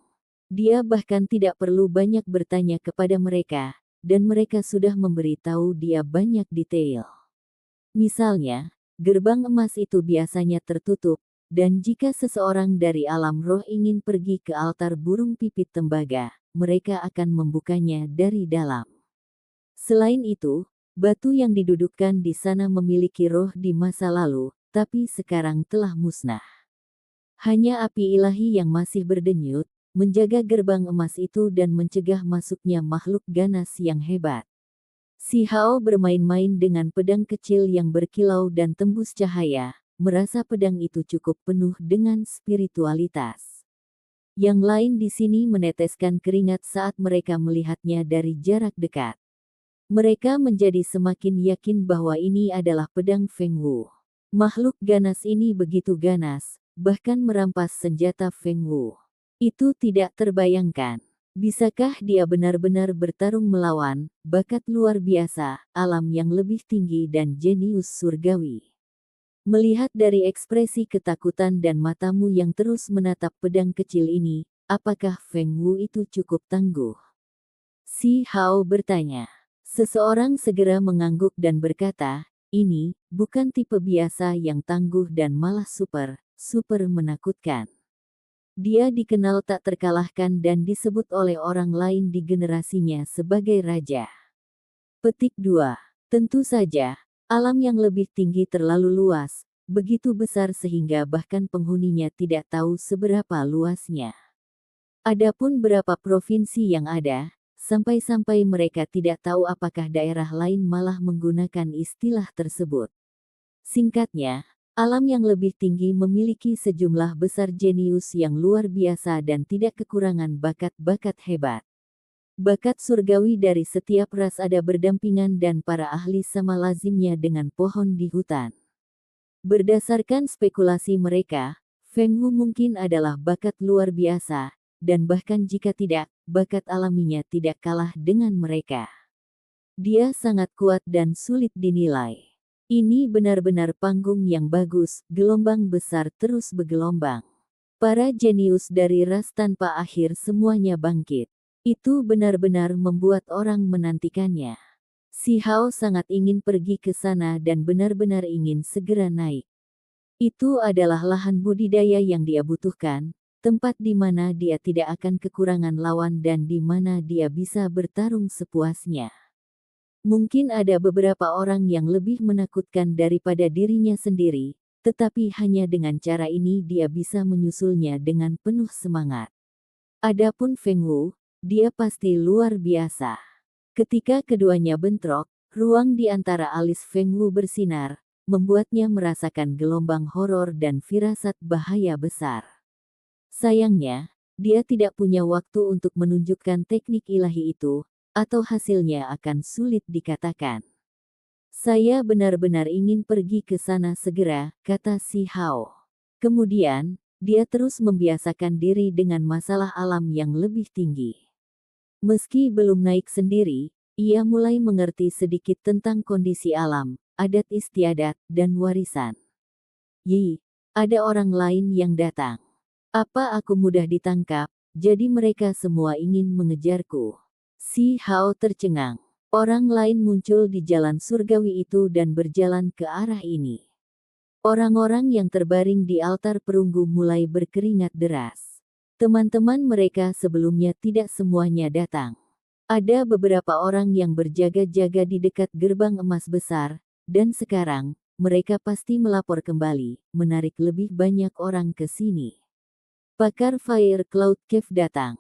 Dia bahkan tidak perlu banyak bertanya kepada mereka, dan mereka sudah memberi tahu dia banyak detail. Misalnya, gerbang emas itu biasanya tertutup, dan jika seseorang dari alam roh ingin pergi ke altar burung pipit tembaga, mereka akan membukanya dari dalam. Selain itu, batu yang didudukkan di sana memiliki roh di masa lalu, tapi sekarang telah musnah. Hanya api ilahi yang masih berdenyut, menjaga gerbang emas itu dan mencegah masuknya makhluk ganas yang hebat. Si Hao bermain-main dengan pedang kecil yang berkilau dan tembus cahaya, merasa pedang itu cukup penuh dengan spiritualitas. Yang lain di sini meneteskan keringat saat mereka melihatnya dari jarak dekat. Mereka menjadi semakin yakin bahwa ini adalah pedang Feng Wu. Makhluk ganas ini begitu ganas, bahkan merampas senjata Feng Wu. Itu tidak terbayangkan. Bisakah dia benar-benar bertarung melawan bakat luar biasa, alam yang lebih tinggi dan jenius surgawi? Melihat dari ekspresi ketakutan dan matamu yang terus menatap pedang kecil ini, apakah Feng Wu itu cukup tangguh? Si Hao bertanya. Seseorang segera mengangguk dan berkata, ini bukan tipe biasa yang tangguh dan malah super menakutkan. Dia dikenal tak terkalahkan dan disebut oleh orang lain di generasinya sebagai raja. Petik 2. Tentu saja, alam yang lebih tinggi terlalu luas, begitu besar sehingga bahkan penghuninya tidak tahu seberapa luasnya. Adapun berapa provinsi yang ada, sampai-sampai mereka tidak tahu apakah daerah lain malah menggunakan istilah tersebut. Singkatnya, alam yang lebih tinggi memiliki sejumlah besar jenius yang luar biasa dan tidak kekurangan bakat-bakat hebat. Bakat surgawi dari setiap ras ada berdampingan dan para ahli sama lazimnya dengan pohon di hutan. Berdasarkan spekulasi mereka, Feng Wu mungkin adalah bakat luar biasa, dan bahkan jika tidak, bakat alaminya tidak kalah dengan mereka. Dia sangat kuat dan sulit dinilai. Ini benar-benar panggung yang bagus, gelombang besar terus bergelombang. Para jenius dari ras tanpa akhir semuanya bangkit. Itu benar-benar membuat orang menantikannya. Si Hao sangat ingin pergi ke sana dan benar-benar ingin segera naik. Itu adalah lahan budidaya yang dia butuhkan, tempat di mana dia tidak akan kekurangan lawan dan di mana dia bisa bertarung sepuasnya. Mungkin ada beberapa orang yang lebih menakutkan daripada dirinya sendiri, tetapi hanya dengan cara ini dia bisa menyusulnya dengan penuh semangat. Adapun Feng Wu, dia pasti luar biasa. Ketika keduanya bentrok, ruang di antara alis Feng Wu bersinar, membuatnya merasakan gelombang horor dan firasat bahaya besar. Sayangnya, dia tidak punya waktu untuk menunjukkan teknik ilahi itu, atau hasilnya akan sulit dikatakan. Saya benar-benar ingin pergi ke sana segera, kata si Hao. Kemudian, dia terus membiasakan diri dengan masalah alam yang lebih tinggi. Meski belum naik sendiri, ia mulai mengerti sedikit tentang kondisi alam, adat istiadat, dan warisan. Yi, ada orang lain yang datang. Apa aku mudah ditangkap, jadi mereka semua ingin mengejarku. Si Hao tercengang. Orang lain muncul di jalan surgawi itu dan berjalan ke arah ini. Orang-orang yang terbaring di altar perunggu mulai berkeringat deras. Teman-teman mereka sebelumnya tidak semuanya datang. Ada beberapa orang yang berjaga-jaga di dekat gerbang emas besar, dan sekarang, mereka pasti melapor kembali, menarik lebih banyak orang ke sini. Pakar Fire Cloud Cave datang.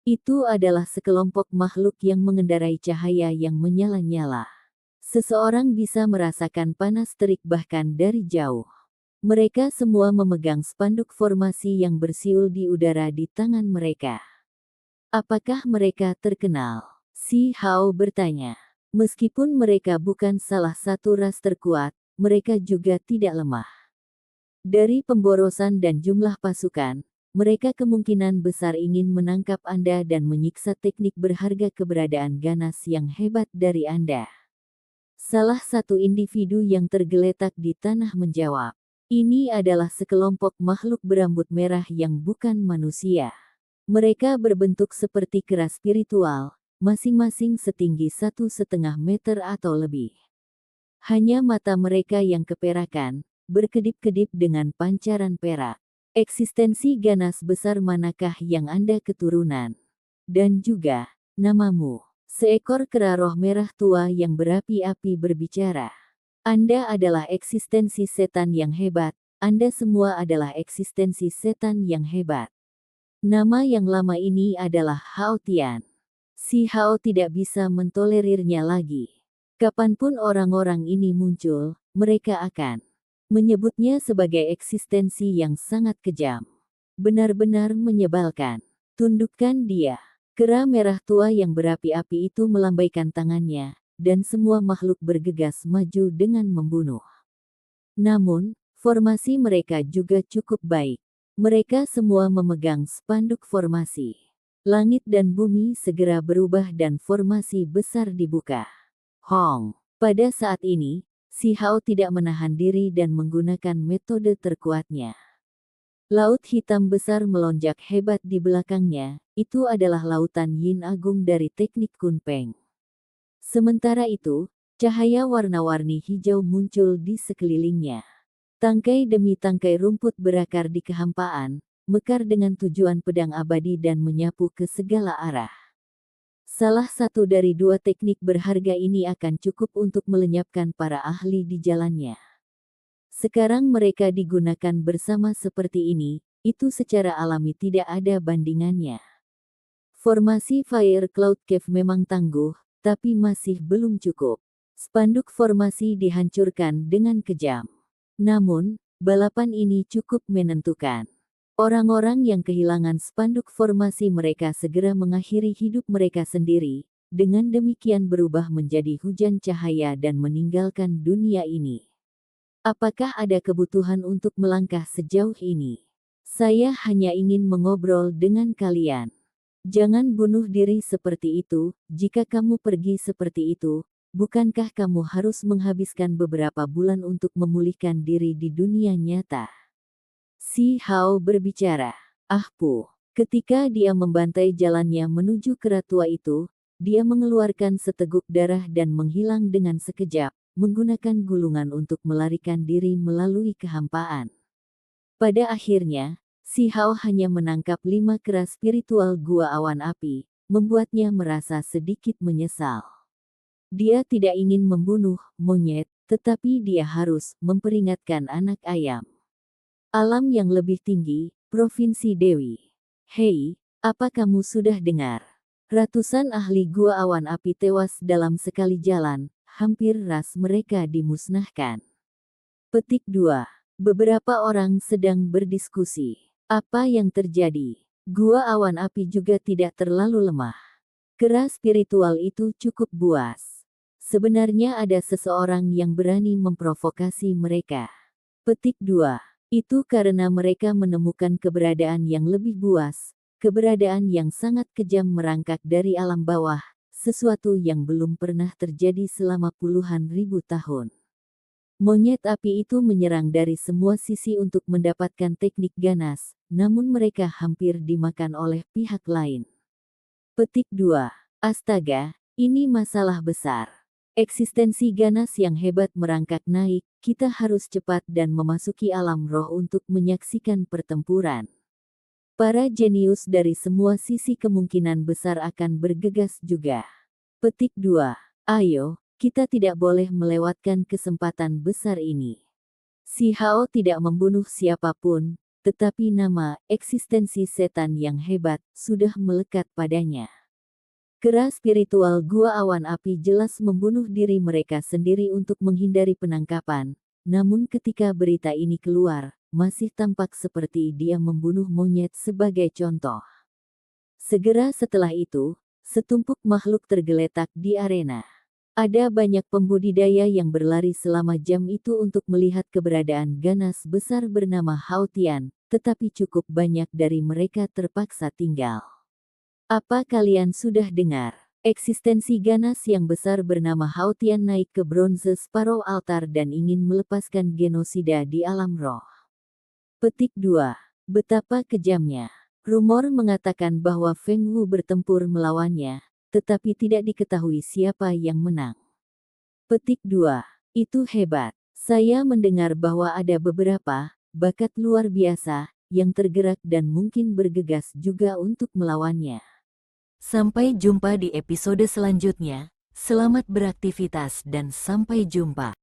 Itu adalah sekelompok makhluk yang mengendarai cahaya yang menyala-nyala. Seseorang bisa merasakan panas terik bahkan dari jauh. Mereka semua memegang spanduk formasi yang bersiul di udara di tangan mereka. Apakah mereka terkenal? Si Hao bertanya. Meskipun mereka bukan salah satu ras terkuat, mereka juga tidak lemah. Dari pemborosan dan jumlah pasukan, mereka kemungkinan besar ingin menangkap Anda dan menyiksa teknik berharga keberadaan ganas yang hebat dari Anda. Salah satu individu yang tergeletak di tanah menjawab. Ini adalah sekelompok makhluk berambut merah yang bukan manusia. Mereka berbentuk seperti kera spiritual, masing-masing setinggi 1,5 meter atau lebih. Hanya mata mereka yang keperakan, berkedip-kedip dengan pancaran perak. Eksistensi ganas besar manakah yang Anda keturunan? Dan juga, namamu. Seekor kera roh merah tua yang berapi-api berbicara. Anda adalah eksistensi setan yang hebat, Anda semua adalah eksistensi setan yang hebat. Nama yang lama ini adalah Hao Tian. Si Hao tidak bisa mentolerirnya lagi. Kapanpun orang-orang ini muncul, mereka akan menyebutnya sebagai eksistensi yang sangat kejam. Benar-benar menyebalkan. Tundukkan dia. Kera merah tua yang berapi-api itu melambaikan tangannya, dan semua makhluk bergegas maju dengan membunuh. Namun, formasi mereka juga cukup baik. Mereka semua memegang spanduk formasi. Langit dan bumi segera berubah dan formasi besar dibuka. Hong. Pada saat ini, si Hao tidak menahan diri dan menggunakan metode terkuatnya. Laut hitam besar melonjak hebat di belakangnya, itu adalah lautan yin agung dari teknik Kunpeng. Sementara itu, cahaya warna-warni hijau muncul di sekelilingnya. Tangkai demi tangkai rumput berakar di kehampaan, mekar dengan tujuan pedang abadi dan menyapu ke segala arah. Salah satu dari dua teknik berharga ini akan cukup untuk melenyapkan para ahli di jalannya. Sekarang mereka digunakan bersama seperti ini, itu secara alami tidak ada bandingannya. Formasi Fire Cloud Cave memang tangguh, tapi masih belum cukup. Spanduk formasi dihancurkan dengan kejam. Namun, balapan ini cukup menentukan. Orang-orang yang kehilangan spanduk formasi mereka segera mengakhiri hidup mereka sendiri, dengan demikian berubah menjadi hujan cahaya dan meninggalkan dunia ini. Apakah ada kebutuhan untuk melangkah sejauh ini? Saya hanya ingin mengobrol dengan kalian. Jangan bunuh diri seperti itu. Jika kamu pergi seperti itu, bukankah kamu harus menghabiskan beberapa bulan untuk memulihkan diri di dunia nyata? Si Hao berbicara. Ah Pu. Ketika dia membantai jalannya menuju keratua itu, dia mengeluarkan seteguk darah dan menghilang dengan sekejap, menggunakan gulungan untuk melarikan diri melalui kehampaan. Pada akhirnya, si Hao hanya menangkap 5 kera spiritual gua awan api, membuatnya merasa sedikit menyesal. Dia tidak ingin membunuh monyet, tetapi dia harus memperingatkan anak ayam. Alam yang lebih tinggi, Provinsi Dewi. Hei, apa kamu sudah dengar? Ratusan ahli gua awan api tewas dalam sekali jalan, hampir ras mereka dimusnahkan. Petik 2. Beberapa orang sedang berdiskusi. Apa yang terjadi? Gua awan api juga tidak terlalu lemah. Kera spiritual itu cukup buas. Sebenarnya ada seseorang yang berani memprovokasi mereka. Petik 2. Itu karena mereka menemukan keberadaan yang lebih buas, keberadaan yang sangat kejam merangkak dari alam bawah, sesuatu yang belum pernah terjadi selama puluhan ribu tahun. Monyet api itu menyerang dari semua sisi untuk mendapatkan teknik ganas, namun mereka hampir dimakan oleh pihak lain. Petik 2. Astaga, ini masalah besar. Eksistensi ganas yang hebat merangkak naik, kita harus cepat dan memasuki alam roh untuk menyaksikan pertempuran. Para jenius dari semua sisi kemungkinan besar akan bergegas juga. Petik 2. Ayo, kita tidak boleh melewatkan kesempatan besar ini. Si Hao tidak membunuh siapapun, tetapi nama eksistensi setan yang hebat sudah melekat padanya. Kera spiritual gua awan api jelas membunuh diri mereka sendiri untuk menghindari penangkapan, namun ketika berita ini keluar, masih tampak seperti dia membunuh monyet sebagai contoh. Segera setelah itu, setumpuk makhluk tergeletak di arena. Ada banyak pembudidaya yang berlari selama jam itu untuk melihat keberadaan ganas besar bernama Hao Tian, tetapi cukup banyak dari mereka terpaksa tinggal. Apa kalian sudah dengar? Eksistensi ganas yang besar bernama Hao Tian naik ke bronze separuh altar dan ingin melepaskan genosida di alam roh. Petik 2. Betapa kejamnya. Rumor mengatakan bahwa Feng Wu bertempur melawannya, tetapi tidak diketahui siapa yang menang. Petik 2. Itu hebat. Saya mendengar bahwa ada beberapa bakat luar biasa yang tergerak dan mungkin bergegas juga untuk melawannya. Sampai jumpa di episode selanjutnya. Selamat beraktivitas dan sampai jumpa.